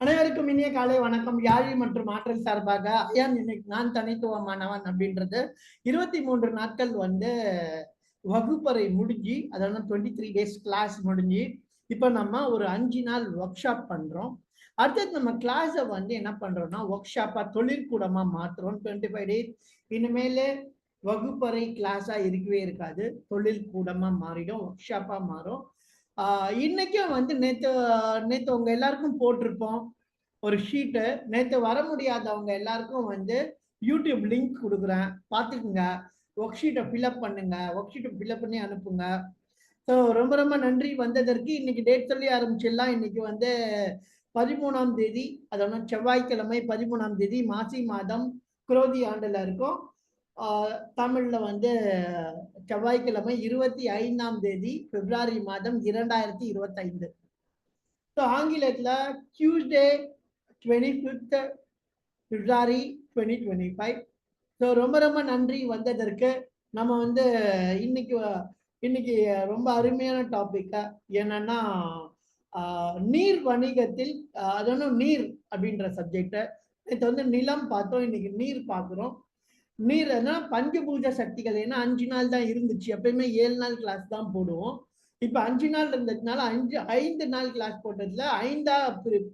அனைவருக்கும் இனிய காலை வணக்கம். யாழி மற்றும் ஆற்றல் சார்பாக ஐயான் இன்னைக்கு நான் தனித்துவமானவன் அப்படின்றது 23 நாட்கள் வகுப்பறை முடிஞ்சு, அதாவது 23 days கிளாஸ் முடிஞ்சு, இப்போ நம்ம ஒரு 5 நாள் ஒர்க் ஷாப் பண்றோம். அடுத்தது நம்ம கிளாஸை என்ன பண்றோம்னா ஒர்க் ஷாப்பா தொழிற்கூடமா மாத்துறோம். 25 days இனிமேல் வகுப்பறை கிளாஸா இருக்கவே இருக்காது, தொழில் கூடமா மாறிடும், ஒர்க் ஷாப்பா மாறும். இன்னைக்கும் நேத்து நேத்து உங்க எல்லாருக்கும் போட்டிருப்போம் ஒரு ஷீட்டு. நேத்து வர முடியாதவங்க எல்லாருக்கும் யூடியூப் லிங்க் கொடுக்குறேன், பார்த்துக்குங்க. ஒர்க் ஷீட்டை ஃபில்அப் பண்ணுங்க, ஒர்க் ஷீட்டை ஃபில்அப் பண்ணி அனுப்புங்க. ஸோ ரொம்ப ரொம்ப நன்றி வந்ததற்கு. இன்னைக்கு டேட் சொல்லி ஆரம்பிச்சிடலாம். இன்னைக்கு 13ஆம் தேதி, அதாவது செவ்வாய்க்கிழமை 13ஆம் தேதி மாசி மாதம் குரோதி ஆண்டுல இருக்கும். தமிழ்ல செவ்வாய்க்கிழமை 25ஆம் தேதி பிப்ரவரி மாதம் 2025. ஸோ ஆங்கிலத்தில் டியூஸ்டே 25th பிப்ரவரி 2025. ஸோ ரொம்ப ரொம்ப நன்றி வந்ததற்கு. நம்ம இன்னைக்கு ரொம்ப அருமையான டாபிக்கா என்னன்னா நீர் வணிகத்தில், அதாவது நீர் அப்படின்ற சப்ஜெக்ட. நேற்று நிலம் பார்த்தோம், இன்னைக்கு நீர் பார்க்குறோம். நீர் பஞ்சபூஜ சக்திகள். ஏன்னா 5 நாள் தான் இருந்துச்சு, எப்பயுமே 7 நாள் கிளாஸ் தான் போடுவோம். இப்ப 5 நாள் இருந்ததுனால 5 நாள் கிளாஸ் போட்டதுல 5ஆ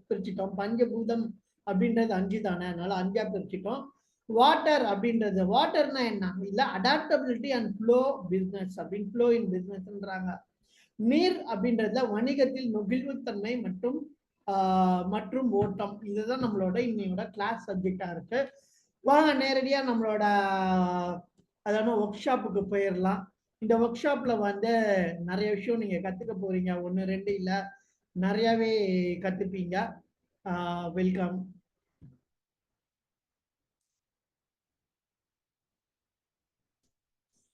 பிரிச்சுட்டோம். பஞ்சபூதம் அப்படின்றது 5 தானே, அதனால 5ஆ பிரிச்சுட்டோம். வாட்டர் அப்படின்றது, வாட்டர்னா என்ன இல்ல, அடாப்டபிலிட்டி அண்ட் ஃப்ளோ பிசினஸ் அப்படின்னு, ஃப்ளோ இன் பிசினஸ்ன்றாங்க. நீர் அப்படின்றதுல வணிகத்தில் நெகிழ்வுத்தன்மை மற்றும் ஓட்டம். இதுதான் நம்மளோட இன்னையோட கிளாஸ் சப்ஜெக்டா இருக்கு. வாங்க நேரடியா நம்மளோட அதாவது ஒர்க் ஷாப்புக்கு போயிடலாம். இந்த ஒர்க் ஷாப்ல நிறைய விஷயம் நீங்க கத்துக்க போறீங்க. 1 2 இல்ல, நிறையவே கத்துப்பீங்க. வெல்கம்.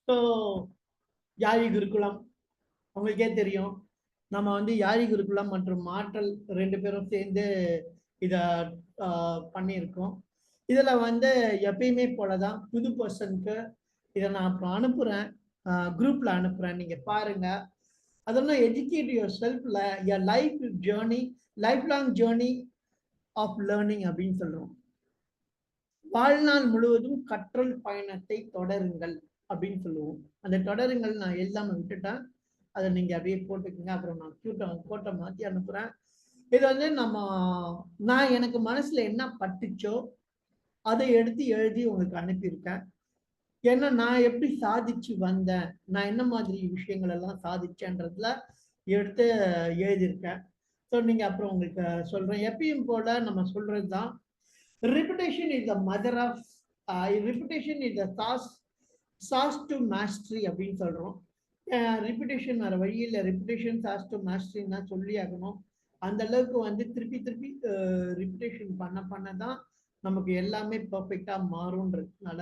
ஸோ யாழி குருகுலம் உங்களுக்கே தெரியும். நம்ம யாழி குருகுலம் மற்றும் ஆற்றல் 2 பேரும் சேர்ந்து இத பண்ணியிருக்கோம். இதுல எப்பயுமே போலதான் புது பர்சனுக்கு இதை நான் அப்புறம் அனுப்புறேன், குரூப்ல அனுப்புறேன், நீங்க பாருங்க. அதெல்லாம் எஜுகேட் யுவர் செல்ஃப்ல life journey, life long journey of learning அப்படின்னு சொல்றோம். வாழ்நாள் முழுவதும் கற்றல் பயணத்தை தொடருங்கள் அப்படின்னு சொல்லுவோம். அந்த தொடருங்கள் நான் எல்லாமே விட்டுட்டேன், அதை நீங்க அப்படியே போட்டுக்கோங்க. அப்புறம் நான் கோட்டை மாத்தி அனுப்புறேன். இது நான் எனக்கு மனசுல என்ன பட்டுச்சோ அதை எடுத்து எழுதி உங்களுக்கு அனுப்பியிருக்கேன். ஏன்னா நான் எப்படி சாதிச்சு வந்தேன், நான் என்ன மாதிரி விஷயங்கள் எல்லாம் சாதிச்சேன்றதுல எடுத்து எழுதியிருக்கேன். ஸோ நீங்க அப்புறம் உங்களுக்கு சொல்றேன். எப்பயும் போல நம்ம சொல்றதுதான், repetition is the mother of, repetition is the sauce to mastery அப்படின்னு சொல்றோம். ரிப்பிட்டேஷன் வேற வழி இல்லை, ரிப்பிட்டேஷன் சாஸ் டு மாஸ்டரின்னு தான் சொல்லி ஆகணும். அந்த அளவுக்கு திருப்பி திருப்பி ரிப்பிட்டேஷன் பண்ணதான் நமக்கு எல்லாமே பர்ஃபெக்டா மாறும்ன்றதுனால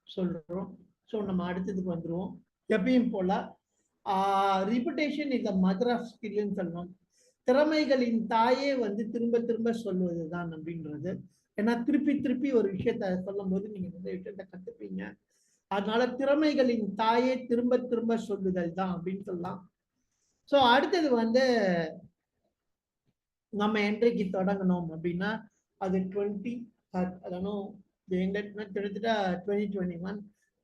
சொல்றோம். ஸோ நம்ம அடுத்ததுக்கு வந்துருவோம். எப்பயும் போல repetition is the mother of ஸ்கில்னு சொல்லணும். திறமைகளின் தாயே திரும்ப திரும்ப சொல்வதுதான் அப்படின்றது. ஏன்னா திருப்பி திருப்பி ஒரு விஷயத்த சொல்லும் போது நீங்க விஷயத்த கத்துப்பீங்க. அதனால திறமைகளின் தாயே திரும்ப திரும்ப சொல்லுதல் தான் அப்படின்னு சொல்லலாம். ஸோ அடுத்தது நம்ம என்றைக்கு தொடங்கணும் அப்படின்னா அது 20, அதாவது கிட்டத்தட்ட 2021,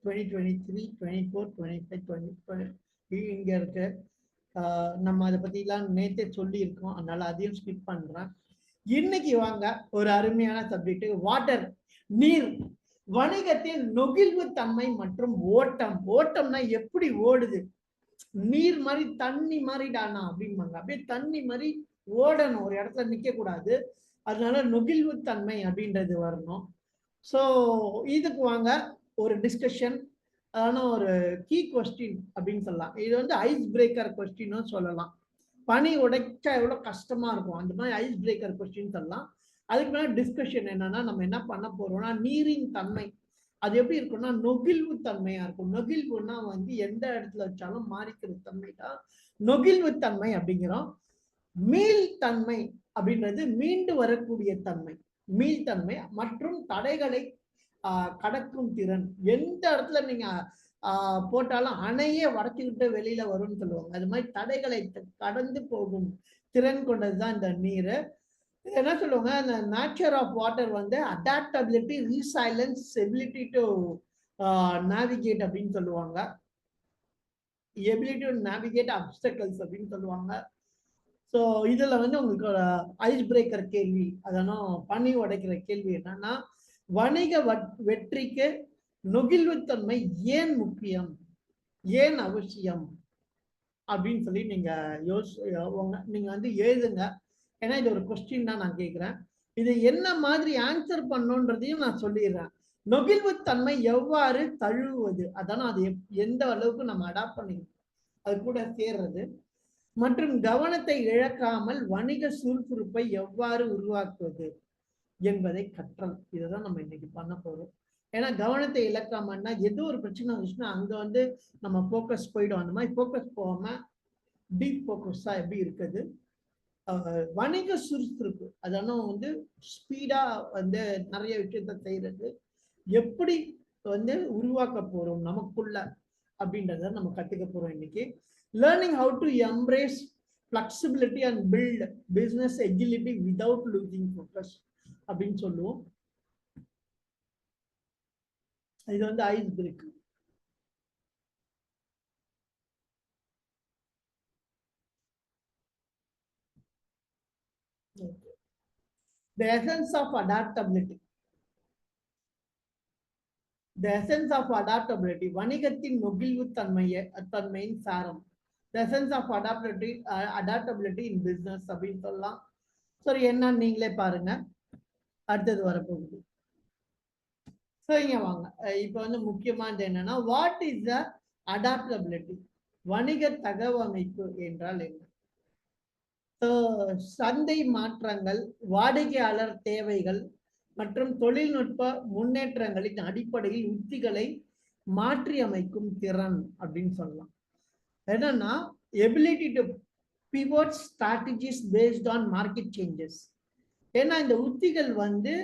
2023, 24, 25, 20 இங்க இருக்கு. நம்ம அதை பத்தி எல்லாம் நேத்தே சொல்லி இருக்கோம், அதனால அதையும் ஸ்கிப் பண்றேன். இன்னைக்கு வாங்க ஒரு அருமையான சப்ஜெக்ட், வாட்டர், நீர் வணிகத்தின் நெகிழ்வு தன்மை மற்றும் ஓட்டம். ஓட்டம்னா எப்படி ஓடுது, நீர் மாதிரி தண்ணி மாதிரி டானா அப்படிம்பாங்க, அப்படியே தண்ணி மாதிரி ஓடணும், ஒரு இடத்துல நிக்க கூடாது. அதனால நெகிழ்வு தன்மை அப்படின்றது வரணும். ஸோ இதுக்கு வாங்க ஒரு டிஸ்கஷன், அதான ஒரு கீ கொஸ்டின் அப்படின்னு சொல்லலாம். இது ஐஸ் பிரேக்கர் கொஸ்டின்னு சொல்லலாம். பனி உடைச்சா எவ்வளவு கஷ்டமா இருக்கும், அந்த மாதிரி ஐஸ் பிரேக்கர் கொஸ்டின் சொல்லலாம். அதுக்கு மேலே டிஸ்கஷன் என்னன்னா, நம்ம என்ன பண்ண போறோம்னா நீரின் தன்மை அது எப்படி இருக்கும்னா நெகிழ்வு தன்மையா இருக்கும். நெகிழ்வுன்னா எந்த இடத்துல வச்சாலும் மாறிக்கிற தன்மை தான் நெகிழ்வு தன்மை அப்படிங்கிறோம். மீள்தன்மை அப்படின்றது மீண்டு வரக்கூடிய தன்மை, மீள்தன்மை மற்றும் தடைகளை கடக்கும் திறன். எந்த இடத்துல நீங்க போட்டாலும் அணையே வடச்சுக்கிட்டு வெளியில வரும்னு சொல்லுவாங்க. அது மாதிரி தடைகளை கடந்து போகும் திறன் கொண்டதுதான் இந்த நீர். என்ன சொல்லுவாங்க, அந்த நேச்சர் ஆஃப் வாட்டர் வந்து adaptability, resilience, ability to navigate அப்படின்னு சொல்லுவாங்க. எபிலிட்டி டு நேவிகேட் அப்டக்கல்ஸ் அப்படின்னு சொல்லுவாங்க. ஸோ இதுல வந்து உங்களுக்கு ஒரு ஐஸ் பிரேக்கர் கேள்வி, அதெல்லாம் பனி உடைக்கிற கேள்வி என்னன்னா, வணிக வெற்றிக்கு நெகிழ்வுத்தன்மை ஏன் முக்கியம், ஏன் அவசியம் அப்படின்னு சொல்லி நீங்க நீங்க வந்து எழுதுங்க. ஏன்னா இது ஒரு கொஸ்டின் தான் நான் கேட்கிறேன். இது என்ன மாதிரி ஆன்சர் பண்ணணுன்றதையும் நான் சொல்லிடுறேன். நெகிழ்வுத்தன்மை எவ்வாறு தழுவுவது, அதான அது எந்த அளவுக்கு நம்ம அடாப்ட் பண்ணிக்கணும் அது கூட சேர்றது, மற்றும் கவனத்தை இழக்காமல் வணிக சுறுசுறுப்பை எவ்வாறு உருவாக்குவது என்பதை கற்றல். இதுதான் நம்ம இன்னைக்கு பண்ண போறோம். ஏன்னா கவனத்தை இழக்காமன்னா ஏதோ ஒரு பிரச்சனை வந்துச்சுன்னா அங்க வந்து நம்ம ஃபோக்கஸ் போயிடும். அந்த மாதிரி ஃபோக்கஸ் போகாம டீப் ஃபோக்கஸா எப்படி இருக்குது, வணிக சுறுசுறுப்பு அதெல்லாம் வந்து ஸ்பீடா வந்து நிறைய விஷயத்த செய்யறது எப்படி வந்து உருவாக்க போறோம் நமக்குள்ள அப்படின்றத நம்ம கத்துக்க போறோம் இன்னைக்கு. Learning how to embrace flexibility and build business agility without losing focus அப்படின்னு சொல்லுவோம். இது வந்து ice break. The essence of adaptability. The essence of adaptability. வணிகத்தின் நெகிழ்வு தன்மையின் சாரம். The essence of adaptability in business அப்படின்னு சொல்லலாம். சரி, என்னன்னு நீங்களே பாருங்க. அடுத்தது வரப்போகுது. ஸோ இங்க வாங்க. இப்போ வந்து முக்கியமானது என்னன்னா, வாட் இஸ் த அடாப்டபிலிட்டி, வணிக தகவமைப்பு என்றால் என்ன? சந்தை மாற்றங்கள், வாடிக்கையாளர் தேவைகள் மற்றும் தொழில்நுட்ப முன்னேற்றங்களின் அடிப்படையில் உத்திகளை மாற்றி அமைக்கும் திறன் அப்படின்னு சொல்லலாம். என்னன்னா, ability to pivot strategies based on market changes. ஏன்னா இந்த உத்திகள் வந்து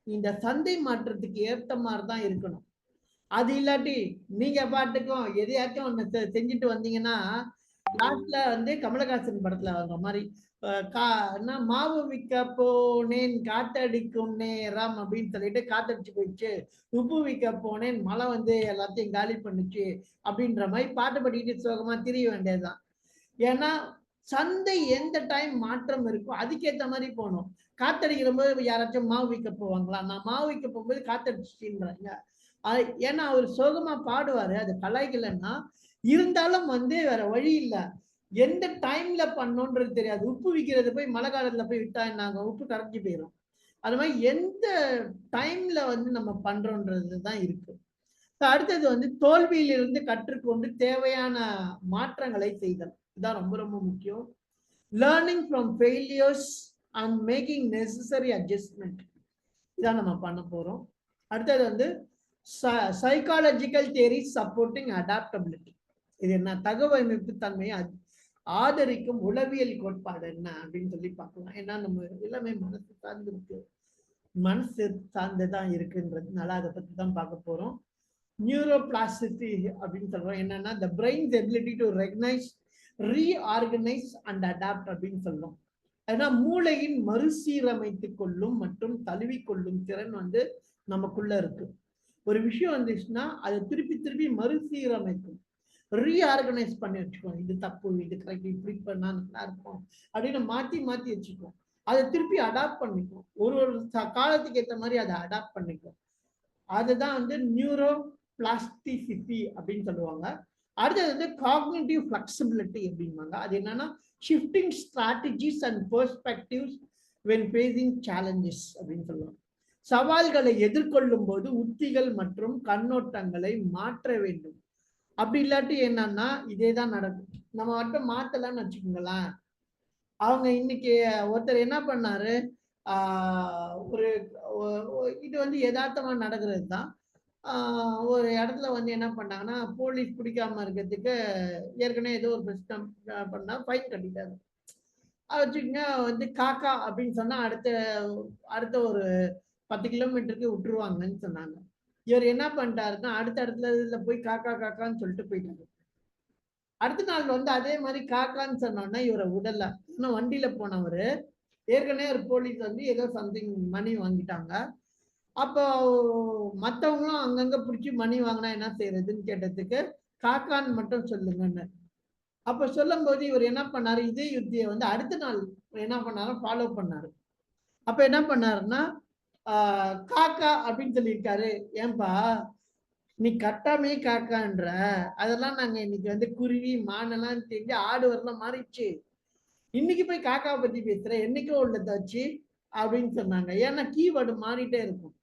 இந்த சந்தை மாற்றத்துக்கு ஏற்ற மாதிரி தான் இருக்கணும். அது இல்லாட்டி நீங்க பாட்டுக்கும் எதையாச்சும் ஒண்ணு செஞ்சுட்டு வந்தீங்கன்னா, லாஸ்ட்ல வந்து கமலஹாசன் படத்துல வந்த மாதிரி மாவு விற்க போனேன் காத்தடிக்கும் நேரம் அப்படின்னு சொல்லிட்டு காத்தடிச்சு போயிடுச்சு, உப்பு விற்க போனேன் மழை வந்து எல்லாத்தையும் காலி பண்ணுச்சு அப்படின்ற மாதிரி பாட்டு பாடிக்கிட்டு சோகமா திரிய வேண்டியதுதான். ஏன்னா சந்தை எந்த டைம் மாற்றம் இருக்கோ அதுக்கேற்ற மாதிரி போகணும். காத்தடிக்கிற போது யாராச்சும் மாவு விற்க போவாங்களா? நான் மாவு விற்க போகும்போது காத்தடிச்சுன்றாங்க. ஏன்னா அவர் சோகமா பாடுவாரு, அது கலாய்க்கலன்னா இருந்தாலும் வந்து வேற வழி இல்லை. எந்த டைம்ல பண்ணோன்றது தெரியாது. உப்பு விற்கிறது போய் மழை காலத்துல போய் விட்டா நாங்க உப்பு கரைஞ்சி போயிடும். அது மாதிரி எந்த டைம்ல வந்து நம்ம பண்றோன்றது தான் இருக்கு. அடுத்தது வந்து தோல்வியிலிருந்து கற்றுக்கொண்டு தேவையான மாற்றங்களை செய்தல். இதுதான் ரொம்ப ரொம்ப முக்கியம். Learning from failures and making necessary adjustment, இதான் நம்ம பண்ண போறோம். அடுத்தது வந்து சைக்காலஜிக்கல் தியரி சப்போர்ட்டிங் அடாப்டபிலிட்டி. இது என்ன? தகவமைப்பு தன்மையை ஆதரிக்கும் உளவியல் கோட்பாடு என்ன அப்படின்னு சொல்லி பார்க்கலாம். ஏன்னா நம்ம எல்லாமே மனசு சார்ந்து இருக்கு, மனசு சார்ந்துதான் இருக்குன்றதுனால அதை பத்தி தான் பார்க்க போறோம். நியூரோபிளாஸ்டிசிட்டி அப்படின்னு சொல்றோம். என்னன்னா, the brain's ability to recognize, reorganize and adapt அப்படின்னு சொல்றோம். ஏன்னா மூளையின் மறுசீரமைத்துக் கொள்ளும் மற்றும் தழுவிக்கொள்ளும் திறன் வந்து நமக்குள்ள இருக்கு. ஒரு விஷயம் வந்துச்சுன்னா அதை திருப்பி திருப்பி மறுசீரமைக்கும், ரீஆர்கனைஸ் பண்ணி வச்சுக்கோம். இது தப்பு, இது கரெக்ட், இப்படி பண்ணா நல்லா இருக்கும் அப்படின்னு மாத்தி மாத்தி வச்சுக்கோம். அதை திருப்பி அடாப்ட் பண்ணிக்கும். ஒரு காலத்துக்கு ஏற்ற மாதிரி அதை அடாப்ட் பண்ணிக்கும். அதுதான் வந்து நியூரோ பிளாஸ்டிசிட்டி அப்படின்னு சொல்லுவாங்க. அடுத்தது வந்து காக்னிட்டிவ் ஃபிளெக்சிபிலிட்டி அப்படின்பாங்க. அது என்னன்னா, shifting strategies and perspectives when facing challenges அப்படின்னு சொல்லுவாங்க. சவால்களை எதிர்கொள்ளும் போது உத்திகள் மற்றும் கண்ணோட்டங்களை மாற்ற வேண்டும். அப்படி இல்லாட்டி என்னன்னா இதே தான் நடக்கும். நம்ம மட்டும் மாத்தலாம்னு வச்சுக்கோங்களேன். அவங்க இன்னைக்கு ஒருத்தர் என்ன பண்ணாரு, ஒரு இது வந்து யதார்த்தமா நடக்கிறது தான். ஒரு இடத்துல வந்து என்ன பண்ணாங்கன்னா, போலீஸ் பிடிக்காம இருக்கிறதுக்கு ஏற்கனவே ஏதோ ஒரு பிரச்சனை பண்ணா ஃபைன் கட்டிட்டாரு. வச்சுக்கோங்க, வந்து காக்கா அப்படின்னு சொன்னா அடுத்த ஒரு 10 கிலோமீட்டருக்கு விட்டுருவாங்கன்னு சொன்னாங்க. இவர் என்ன பண்ணிட்டாருன்னா அடுத்த இடத்துல போய் காக்கா காக்கான்னு சொல்லிட்டு போயிட்டாரு. அடுத்த நாள் வந்து அதே மாதிரி காக்கான்னு சொன்னோன்னா இவரை விடல. இன்னும் வண்டியில போனவரு ஏற்கனவே ஒரு போலீஸ் வந்து ஏதோ சம்திங் மணி வாங்கிட்டாங்க. அப்போ மற்றவங்களும் அங்கங்க பிடிச்சி மணி வாங்கினா என்ன செய்யறதுன்னு கேட்டதுக்கு காக்கான்னு மட்டும் சொல்லுங்கன்னு. அப்ப சொல்லும் போது இவர் என்ன பண்ணாரு, இதே யுத்தியை வந்து அடுத்த நாள் என்ன பண்ணாரு, ஃபாலோ பண்ணாரு. அப்ப என்ன பண்ணாருன்னா காக்கா அப்படின்னு சொல்லியிருக்காரு. ஏன்பா நீ கட்டாமே காக்கான்ற, அதெல்லாம் நாங்க இன்னைக்கு வந்து குருவி மானெல்லாம் தெரிஞ்சு ஆடு வரலாம் மாறிடுச்சு, இன்னைக்கு போய் காக்காவை பத்தி பேசுற, என்னைக்கோ உள்ளதாச்சு அப்படின்னு சொன்னாங்க. ஏன்னா கீவேர்டு மாறிட்டே இருக்கும்.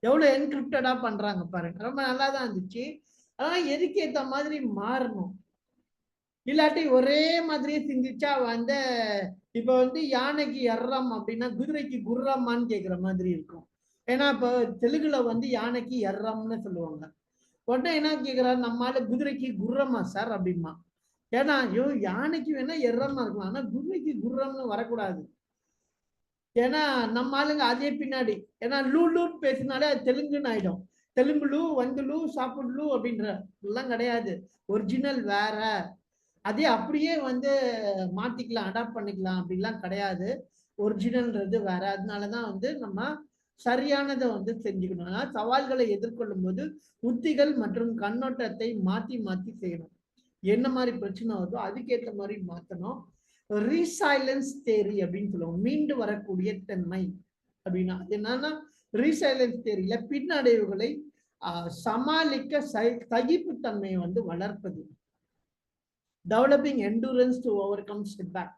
எவ்வளவு என்கிரிப்டடா பண்றாங்க பாருங்க. ரொம்ப நல்லா தான் இருந்துச்சு. ஆனா எதுக்கு ஏத்த மாதிரி மாறணும். இல்லாட்டி ஒரே மாதிரியே சிந்திச்சா வந்து இப்ப வந்து யானைக்கு எர்ரம் அப்படின்னா குதிரைக்கு குர்ரம்மான்னு கேட்கிற மாதிரி இருக்கும். ஏன்னா இப்ப தெலுங்குல வந்து யானைக்கு எர்ரம்னு சொல்லுவாங்க. உடனே என்ன கேட்கிறாரு, நம்மால குதிரைக்கு குர்ரமா சார் அப்படிமா. ஏன்னா ஐயோ யானைக்கு வேணா எர்ரமா இருக்கலாம், ஆனா குதிரைக்கு குர்ரம்னு வரக்கூடாது. ஏன்னா நம்ம ஆளுங்க அதே பின்னாடி, ஏன்னா லூன்னு பேசினாலே அது தெலுங்குன்னு ஆயிடும். தெலுங்குலு வந்துலு சாப்பிடலு அப்படின்ற எல்லாம் கிடையாது. ஒரிஜினல் வேற. அதே அப்படியே வந்து மாத்திக்கலாம், அடாப்ட் பண்ணிக்கலாம் அப்படிலாம் கிடையாது. ஒரிஜினல்ன்றது வேற. அதனாலதான் வந்து நம்ம சரியானதை வந்து செஞ்சுக்கணும். சவால்களை எதிர்கொள்ளும் போது உத்திகள் மற்றும் கண்ணோட்டத்தை மாத்தி மாத்தி செய்யணும். என்ன மாதிரி பிரச்சனை வருதோ அதுக்கேற்ற மாதிரி மாத்தணும். ரீசைலன்ஸ் தேரி அப்படின்னு சொல்லுவோம், மீண்டு வரக்கூடிய தன்மை அப்படின்னா என்னன்னா, ரீசைலன்ஸ் தேரியில பின்னடைவுகளை சமாளிக்க சகிப்புத்தன்மையை வந்து வளர்ப்பது. Developing endurance to over come setback.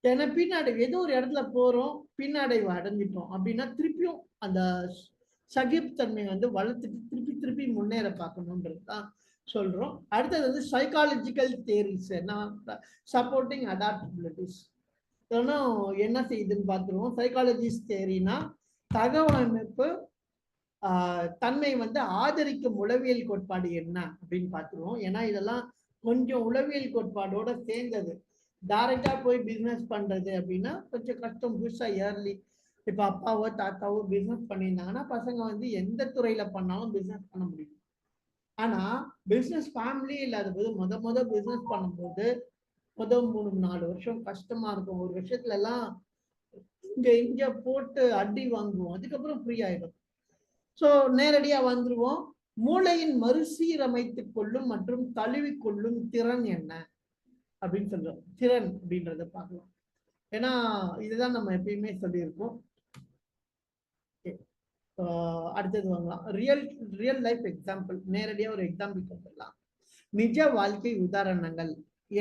ஏன்னா பின்னடைவு, ஏதோ ஒரு இடத்துல போறோம், பின்னடைவு அடைஞ்சிட்டோம் அப்படின்னா திருப்பியும் அந்த சகிப்புத்தன்மை வந்து வளர்த்துட்டு திருப்பி திருப்பி முன்னேற பார்க்கணுன்றது தான் சொல்றோம். அடுத்தது வந்து சைக்காலஜிக்கல் தேரிஸ், சப்போர்ட்டிங் அடாப்டபிலிட்டிஸ். என்ன செய்யுதுன்னு பார்த்துருவோம். சைக்காலஜிஸ்ட் தேரினா தகவமைப்பு தன்மை வந்து ஆதரிக்கும் உளவியல் கோட்பாடு என்ன அப்படின்னு பார்த்துருவோம். ஏன்னா இதெல்லாம் கொஞ்சம் உளவியல் கோட்பாடோட சேர்ந்தது. டைரக்டா போய் பிசினஸ் பண்றது அப்படின்னா கொஞ்சம் கஷ்டம். புதுசா இயர்லி இப்ப அப்பாவோ தாத்தாவோ பிசினஸ் பண்ணியிருந்தாங்கன்னா பசங்க வந்து எந்த துறையில பண்ணாலும் பிசினஸ் பண்ண முடியும். ஆனா பிசினஸ் ஃபேமிலி இல்லாத போது முத பிசினஸ் பண்ணும்போது முதல் 3-4 வருஷம் கஷ்டமா இருக்கும். ஒரு விஷயத்துல எல்லாம் இங்க போட்டு அடி வாங்குவோம், அதுக்கப்புறம் ஃப்ரீ ஆயிடும். சோ நேரடியா வந்துருவோம். மூளையின் மறுசீரமைத்துக் கொள்ளும் மற்றும் தழுவிக்கொள்ளும் திறன் என்ன அப்படின்னு சொல்றோம். திறன் அப்படின்றத பார்க்கலாம். ஏன்னா இதுதான் நம்ம எப்பயுமே சொல்லியிருக்கோம். அடுத்தது வாங்கலாம். Real life example. நேரடியா ஒரு எக்ஸாம்பிள் சொல்லலாம். நிஜ வாழ்க்கை உதாரணங்கள்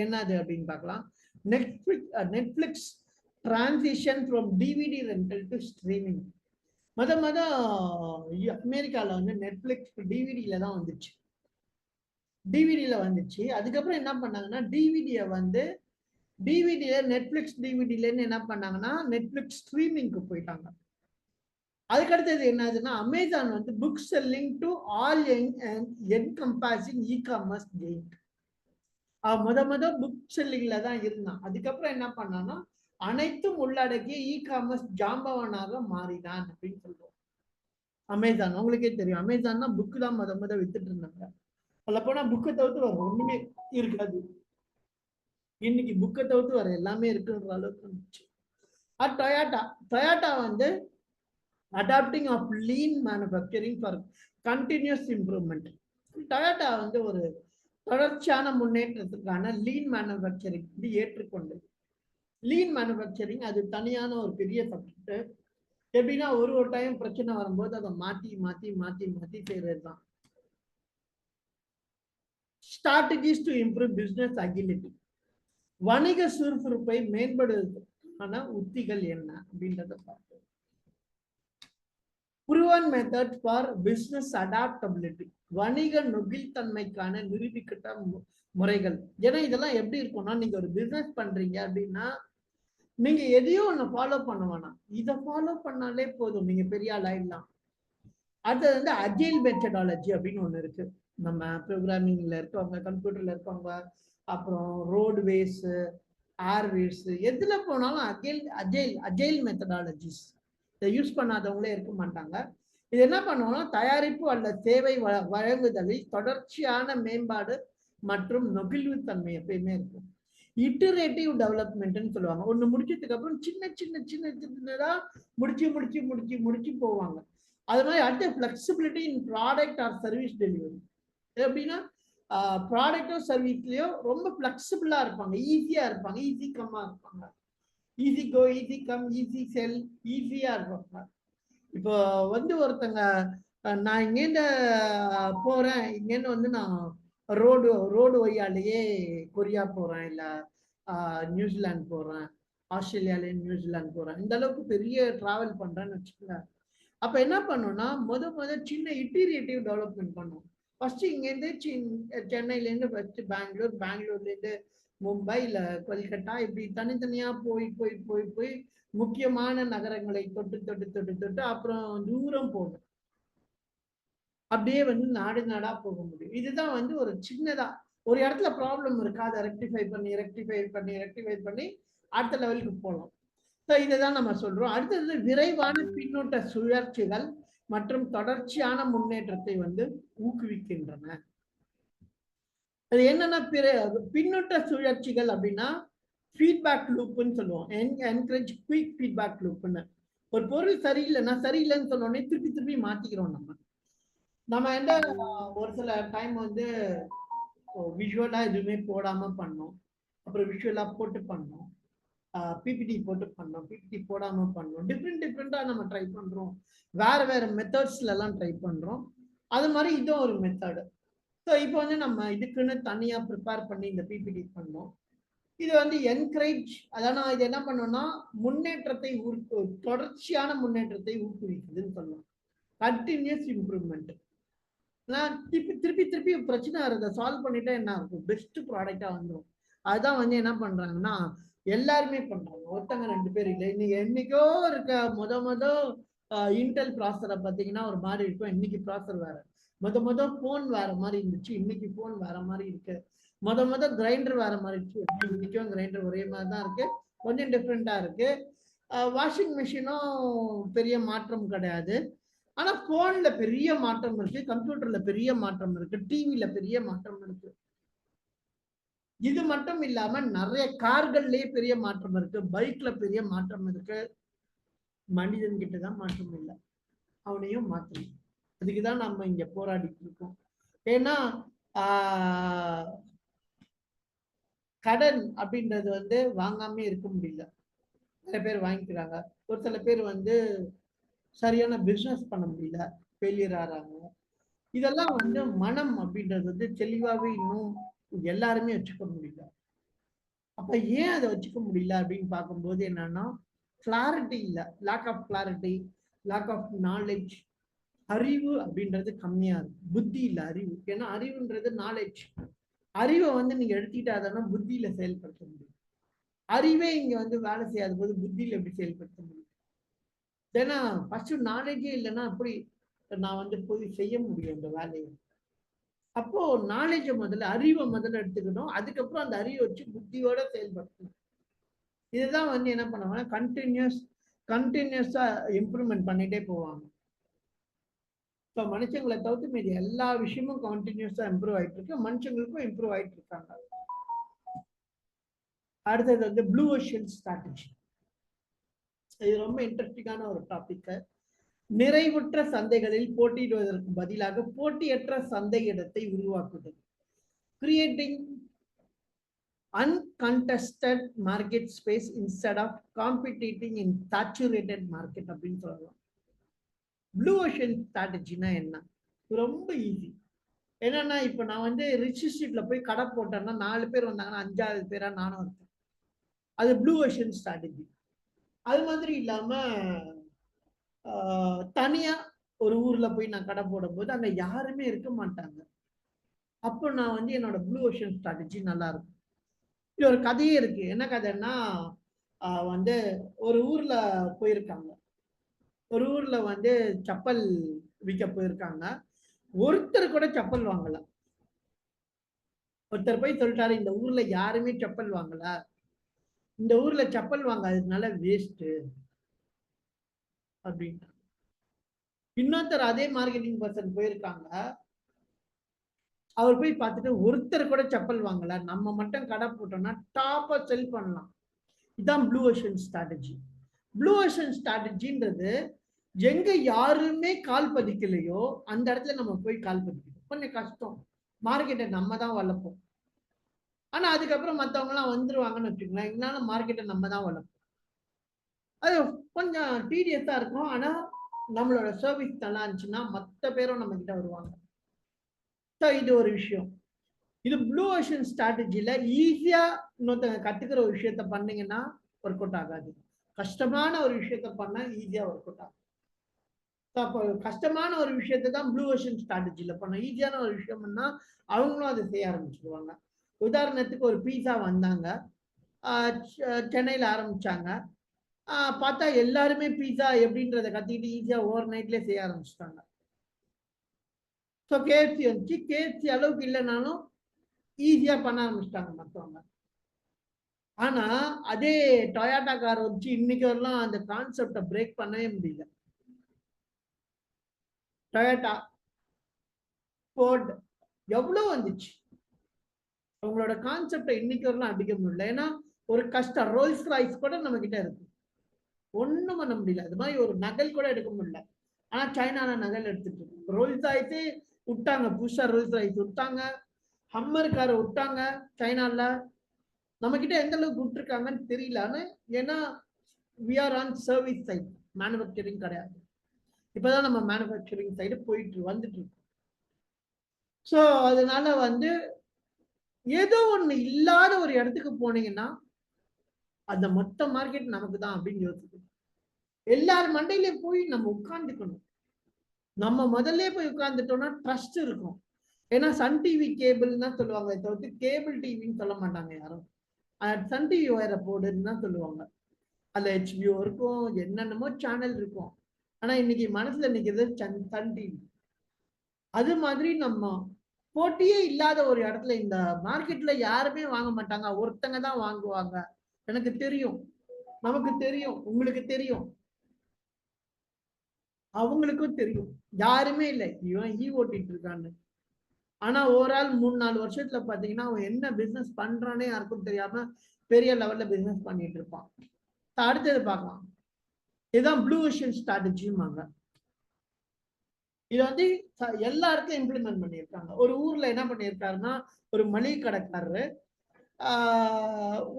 என்னது அப்படின்னு பார்க்கலாம். Netflix transition from DVD rental to streaming. அமெரிக்கால வந்து நெட்ஃபிளிக்ஸ் டிவிடியில தான் வந்துச்சு. டிவிடியில வந்துச்சு. அதுக்கப்புறம் என்ன பண்ணாங்கன்னா டிவிடியை வந்து டிவிடியில நெட்ஃபிளிக்ஸ் டிவிடியிலன்னு என்ன பண்ணாங்கன்னா நெட்ஃபிளிக்ஸ் ஸ்ட்ரீமிங்க்கு போயிட்டாங்க. அதுக்கடுத்தது என்னதுன்னா அமேசான் வந்து book selling to all encompassing e-commerce கெயின். முத புக் செல்லிங்ல தான் இருந்தான். அதுக்கப்புறம் என்ன பண்ணான்னா அனைத்தும் உள்ளடக்கிய இ-காமர்ஸ் ஜாம்பவானாக மாறினான் அப்படின்னு சொல்லுவோம். அமேசான் உங்களுக்கே தெரியும். அமேசான்னா புக்கு தான் முத வித்துட்டு இருந்தாங்க. சொல்ல போனா புக்கை தவிர்த்து வர ஒண்ணுமே இருக்காது. இன்னைக்கு புக்கை தவிர்த்து வர எல்லாமே இருக்குன்ற அளவுக்கு இருந்துச்சு. டொயாட்டா வந்து adapting of lean manufacturing for continuous improvement. Toyota வந்து ஒரு தொடர்ச்சியான முன்னேற்றத்துக்கான லீன் மேனுஃபேக்சரிங் வந்து ஏற்றுக்கொண்டது. லீன் மேனுஃபேக்சரிங் அது தனியான ஒரு பெரிய சப்ஜெக்ட். எப்படின்னா ஒரு டைம் பிரச்சனை வரும்போது அதை மாத்தி மாத்தி மாத்தி மாத்தி செய்யறது தான். Strategies to improve business agility. வணிக சுறுசுறுப்பை மேம்படுவதற்கான உத்திகள் என்ன அப்படின்றத பார்ப்போம். Proven method for business adaptability. வணிக நொகில்தன்மைக்கான நிரூபிக்கப்பட்ட முறைகள். ஏன்னா இதெல்லாம் எப்படி இருக்கும்னா, நீங்க ஒரு பிசினஸ் பண்றீங்க அப்படின்னா நீங்க எதையோ ஒண்ணு ஃபாலோ பண்ண வேணாம், இதை ஃபாலோ பண்ணாலே போதும், நீங்க பெரிய ஆள் ஆயிடலாம். அது வந்து அஜைல் மெத்தடாலஜி அப்படின்னு ஒண்ணு இருக்கு. நம்ம ப்ரோக்ராமிங்ல இருக்கவங்க, கம்ப்யூட்டர்ல இருக்கவங்க, அப்புறம் ரோட்வேஸ், ஏர்வேஸ், எதுல போனாலும் அஜைல் மெத்தடாலஜிஸ் இதை யூஸ் பண்ணாதவங்களே இருக்க மாட்டாங்க. இது என்ன பண்ணுவோம்னா தயாரிப்பு அல்லது சேவை வழங்குதலில் தொடர்ச்சியான மேம்பாடு மற்றும் நெகிழ்வுத்தன்மை எப்பயுமே இருக்கும். இட்டரேட்டிவ் டெவலப்மெண்ட்னு சொல்லுவாங்க. ஒண்ணு முடிச்சதுக்கு அப்புறம் சின்னதா முடிச்சு போவாங்க. அது மாதிரி அடுத்த flexibility in product or service delivery. எப்படின்னா ப்ராடக்டோ சர்வீஸ்லயோ ரொம்ப ஃபிளெக்சிபிளா இருப்பாங்க, ஈஸியா இருப்பாங்க, ஈஸி கம்மா இருப்பாங்க, ஈஸி கோ ஈஸி கம் ஈஸி செல், ஈஸியா இருப்பாங்க. இப்போ வந்து ஒருத்தங்க நான் இங்கேருந்து போறேன், இங்கேருந்து வந்து நான் ரோடு வழியாலேயே கொரியா போறேன், இல்ல நியூசிலாந்து போறேன், ஆஸ்திரேலியால நியூசிலாந்து போறேன், இந்த அளவுக்கு பெரிய டிராவல் பண்றேன்னு வச்சுக்கோங்க. அப்ப என்ன பண்ணோம்னா முத சின்ன இட்டீரியேட்டிவ் டெவலப்மெண்ட் பண்ணும். ஃபர்ஸ்ட் இங்கேருந்து சென்னையிலேருந்து ஃபர்ஸ்ட் பெங்களூர்லேருந்து மும்பை இல்ல கொல்கட்டா, இப்படி தனித்தனியா போய் முக்கியமான நகரங்களை தொட்டு அப்புறம் தூரம் போகும். அப்படியே வந்து நாடா போக முடியும். இதுதான் வந்து ஒரு சின்னதா ஒரு இடத்துல ப்ராப்ளம் இருக்கு, அதை ரெக்டிஃபை பண்ணி அடுத்த லெவலுக்கு போகலாம். இதுதான் நம்ம சொல்றோம். அடுத்தது விரைவான பின்னூட்ட சுழற்சிகள் மற்றும் தொடர்ச்சியான முன்னேற்றத்தை வந்து ஊக்குவிக்கின்றன. அது என்னன்னா பின்னூட்ட சுழற்சிகள் அப்படின்னா ஃபீட்பேக் லூப்னு சொல்லுவோம். என்கரேஜ் குயிக் ஃபீட்பேக் லூப்னு. ஒரு பொருள் சரியில்லைன்னு சொன்னோடனே திருப்பி மாத்திக்கிறோம். நம்ம என்ன ஒரு சில டைம் வந்து விஷுவலா எதுவுமே போடாம பண்ணோம், அப்புறம் விஷுவலா போட்டு பண்ணோம், பிபிடி போட்டு பண்ணோம், பிபிடி போடாம பண்ணோம், டிஃப்ரெண்டா நம்ம ட்ரை பண்றோம், வேற மெத்தட்ஸ்ல எல்லாம் ட்ரை பண்றோம். அது மாதிரி இதுவும் ஒரு மெத்தடு. ஸோ இப்போ வந்து நம்ம இதுக்குன்னு தனியா ப்ரிப்பேர் பண்ணி இந்த பிபிடி பண்ணோம். இது வந்து என்கரேஜ், அதான் இது என்ன பண்ணோம்னா முன்னேற்றத்தை தொடர்ச்சியான முன்னேற்றத்தை ஊக்குவிக்குதுன்னு சொல்லலாம். Continuous improvement. நான் திருப்பி பிரச்சனை இருக்க சால்வ் பண்ணிட்டா என்ன இருக்கும், பெஸ்ட் ப்ராடக்டா வந்துடும். அதுதான் வந்து என்ன பண்றாங்கன்னா எல்லாருமே பண்றாங்க, ஒருத்தங்க 2 பேர் இல்லை. இன்னைக்கு என்னைக்கோ இருக்க மொத இன்டெல் ப்ராசரை பார்த்தீங்கன்னா ஒரு மாதிரி இருக்கும். இன்னைக்கு ப்ராசர் வேற. மொத போன் வேற மாதிரி இருந்துச்சு, இன்னைக்கு போன் வேற மாதிரி இருக்கு. மொத கிரைண்டர் வேற மாதிரி இருந்துச்சு, இன்னைக்கும் கிரைண்டர் ஒரே மாதிரி தான் இருக்கு, கொஞ்சம் டிஃப்ரெண்டா இருக்கு. வாஷிங் மிஷினும் பெரிய மாற்றம் கிடையாது. ஆனா போன்ல பெரிய மாற்றம் இருக்கு, கம்ப்யூட்டர்ல பெரிய மாற்றம் இருக்கு, டிவில பெரிய மாற்றம் இருக்கு. இது மட்டும் இல்லாம நிறைய கார்கள்லயே பெரிய மாற்றம் இருக்கு, பைக்ல பெரிய மாற்றம் இருக்கு. மனிதன் கிட்டதான் மாற்றம் இல்லை, அவனையும் மாற்றணும். அதுக்குதான் நம்ம இங்க போராடிட்டு இருக்கோம். ஏன்னா கடன் அப்படின்றது வந்து வாங்காம இருக்க முடியல. சில பேர் வாங்கிக்கிறாங்க, ஒரு சில பேர் வந்து சரியான பிசினஸ் பண்ண முடியல, ஃபெயிலியர் ஆறாங்க. இதெல்லாம் வந்து மனம் அப்படின்றது வந்து தெளிவாவே இன்னும் எல்லாருமே வச்சுக்க முடியல. அப்ப ஏன் அதை வச்சுக்க முடியல அப்படின்னு பார்க்கும்போது என்னன்னா கிளாரிட்டி இல்லை, lack of clarity, lack of knowledge. அறிவு அப்படின்றது கம்மியா இருக்கு, புத்தி இல்லை அறிவு. ஏன்னா அறிவுன்றது நாலேஜ். அறிவை வந்து நீங்க எடுத்துக்கிட்டாதானா புத்தியில செயல்படுத்த முடியும். அறிவே இங்க வந்து வேலை செய்யாத போது புத்தியில எப்படி செயல்படுத்த முடியும்? ஏன்னா ஃபர்ஸ்ட் நாலேஜே இல்லைன்னா அப்படி நான் வந்து போய் செய்ய முடியும் இந்த வேலையை. அப்போ நாலேஜை முதல்ல, அறிவை முதல்ல எடுத்துக்கணும், அதுக்கப்புறம் அந்த அறிவை வச்சு புத்தியோட செயல்படுத்தணும். இதுதான் வந்து என்ன பண்ணுவாங்க, கண்டினியூஸா இம்ப்ரூவ்மெண்ட் பண்ணிட்டே போவாங்க. இப்போ மனுஷங்களை தவிர்த்து மீது எல்லா விஷயமும் கண்டினியூஸா இம்ப்ரூவ் ஆயிட்டு இருக்கு, மனுஷங்களுக்கும் இம்ப்ரூவ் ஆயிட்டு இருக்காங்க. அடுத்தது வந்து ப்ளூ ஓஷன் ஸ்ட்ராட்டஜி. இது ரொம்ப இன்ட்ரெஸ்டிங்கான ஒரு டாபிக். நிறைவுற்ற சந்தைகளில் போட்டியிடுவதற்கு பதிலாக போட்டியற்ற சந்தை இடத்தை உருவாக்குதல். Creating uncontested market space instead of competing in saturated market அப்படின்னு சொல்லலாம். ப்ளூ ஓஷன் ஸ்ட்ராட்டஜினா என்ன? ரொம்ப ஈஸி. என்னன்னா இப்ப நான் வந்து ரிச் ஸ்ட்ரீட்ல போய் கடை போட்டேன்னா 4 பேர் வந்தாங்கன்னா 5வது பேரா நானும் இருக்கேன். அது ப்ளூ ஓஷன் ஸ்ட்ராட்டஜி. அது மாதிரி இல்லாம தனியா ஒரு ஊர்ல போய் நான் கடை போடும்போது அங்க யாருமே இருக்க மாட்டாங்க. அப்போ நான் வந்து என்னோட ப்ளூ ஓஷன் ஸ்ட்ராட்டஜி நல்லா இருக்கும். இது ஒரு கதையே இருக்கு. என்ன கதைன்னா வந்து ஒரு ஊர்ல போயிருக்காங்க. ஒரு ஊர்ல வந்து செப்பல் விற்க போயிருக்காங்க. ஒருத்தர் கூட செப்பல் வாங்கல. ஒருத்தர் போய் சொல்லிட்டாரு, இந்த ஊர்ல யாருமே செப்பல் வாங்கல, இந்த ஊர்ல செப்பல் வாங்காததுனால வேஸ்ட் அப்படின்ட்டு. இன்னொருத்தர் அதே மார்க்கெட்டிங் பர்சன் போயிருக்காங்க. அவர் போய் பார்த்துட்டு ஒருத்தர் கூட செப்பல் வாங்கல, நம்ம மட்டும் கடை போட்டோம்னா டாப்பா செல் பண்ணலாம். இதுதான் blue ocean strategy. Blue ocean ஸ்ட்ராட்டஜின்றது எங்க யாருமே கால் பதிக்கலையோ அந்த இடத்துல நம்ம போய் கால் பதிக்கணும். கொஞ்சம் கஷ்டம், மார்க்கெட்டை நம்ம தான் வளர்ப்போம். ஆனா அதுக்கப்புறம் மற்றவங்க எல்லாம் வந்துருவாங்கன்னு வச்சுக்கலாம். இதனால மார்க்கெட்டை நம்ம தான் வளர்ப்போம். அது கொஞ்சம் டீடியஸா இருக்கும். ஆனா நம்மளோட சர்வீஸ் நல்லா இருந்துச்சுன்னா மற்ற பேரும் நம்ம கிட்ட வருவாங்க. ஸோ இது ஒரு விஷயம். இது ப்ளூ ஓஷன் ஸ்ட்ராட்டஜில ஈஸியா இன்னொருத்தங்க கத்துக்கிற ஒரு விஷயத்த பண்ணீங்கன்னா ஒர்க் அவுட் ஆகாது. கஷ்டமான ஒரு விஷயத்த பண்ணா ஈஸியா ஒர்க் அவுட் ஆகும். அப்போ கஷ்டமான ஒரு விஷயத்தை தான் ப்ளூ ஓஷன் ஸ்ட்ராட்டஜில பண்ணோம். ஈஸியான ஒரு விஷயம்னா அவங்களும் அதை செய்ய ஆரம்பிச்சிருவாங்க. உதாரணத்துக்கு ஒரு பீஸா வந்தாங்க, சென்னையில ஆரம்பிச்சாங்க. பார்த்தா எல்லாருமே பீஸா எப்படின்றத கத்துக்கிட்டு ஈஸியா ஓவர் நைட்லேயே செய்ய ஆரம்பிச்சிட்டாங்க. ஸோ கேஎஃப்சி வந்துச்சு. கேஎஃப்சி அளவுக்கு இல்லைனாலும் ஈஸியா பண்ண ஆரம்பிச்சிட்டாங்க மற்றவங்க. ஆனா அதே டொயாட்டா கார் வச்சு இன்னைக்கு வரலாம் அந்த கான்செப்டை பிரேக் பண்ணவே முடியல. டொயாட்டா, ஃபோர்ட் எவ்வளவு வந்துச்சு, அவங்களோட கான்செப்டை இன்னைக்கு வரலாம் அடிக்க முடியல. ஏன்னா ஒரு கஷ்டம். ரோல்ஸ் ராய்ஸ் கூட நம்ம கிட்ட இருக்கு, ஒண்ணும் பண்ண முடியல. அது மாதிரி ஒரு நகல் கூட எடுக்க முடியல. ஆனா சைனால நகல் எடுத்துட்டு இருக்கு. ரோல்ஸ் ராய்ஸே விட்டாங்க, புதுசா ரோல்ஸ் ராய்ஸ் விட்டாங்க, ஹம்மர் காரை விட்டாங்க சைனால. நம்ம கிட்ட எந்த அளவுக்கு விட்டுருக்காங்கன்னு தெரியல. ஆனா ஏன்னா we are on service side, manufacturing கிடையாது. இப்பதான் நம்ம மேனுஃபேக்சரிங் சைடு போயிட்டு வந்துட்டு இருக்கோம். ஸோ அதனால வந்து ஏதோ ஒண்ணு இல்லாத ஒரு இடத்துக்கு போனீங்கன்னா அந்த மொத்த மார்க்கெட் நமக்கு தான் அப்படின்னு யோசிக்கணும். எல்லார் மண்டையிலையும் போய் நம்ம உட்கார்ந்துக்கணும். நம்ம முதல்ல போய் உட்கார்ந்துட்டோம்னா ட்ரஸ்ட் இருக்கும். ஏன்னா சன் டிவி கேபிள் தான் சொல்லுவாங்க, தவிர்த்து கேபிள் டிவின்னு சொல்ல மாட்டாங்க யாரும். சன் டிவி வயர போடுன்னு தான் சொல்லுவாங்க. அதுல ஹெச்பிஓ இருக்கும், என்னென்னமோ சேனல் இருக்கும். ஆனா இன்னைக்கு மனசுல நிக்கிறது சன் டிவி. அது மாதிரி நம்ம போட்டியே இல்லாத ஒரு இடத்துல, இந்த மார்க்கெட்ல யாருமே வாங்க மாட்டாங்க, ஒருத்தங்க தான் வாங்குவாங்க. எனக்கு தெரியும், நமக்கு தெரியும், உங்களுக்கு தெரியும், அவங்களுக்கும் தெரியும். யாருமே இல்லை, இவன் ஓட்டிட்டு இருக்கான்னு. ஆனா ஓவரால் 3-4 வருஷத்துல பாத்தீங்கன்னா அவன் என்ன பிசினஸ் பண்றானே யாருக்கும் தெரியாம பெரிய லெவல்ல பிசினஸ் பண்ணிட்டு இருப்பான். அடுத்தது பார்க்கலாம். இதுதான் ப்ளூ ஓஷன் ஸ்ட்ராட்டஜிமாங்க. இது வந்து எல்லா இடத்துலயும் இம்ப்ளிமெண்ட் பண்ணியிருக்காங்க. ஒரு ஊர்ல என்ன பண்ணியிருக்காருன்னா, ஒரு மளிகை கடைக்காரரு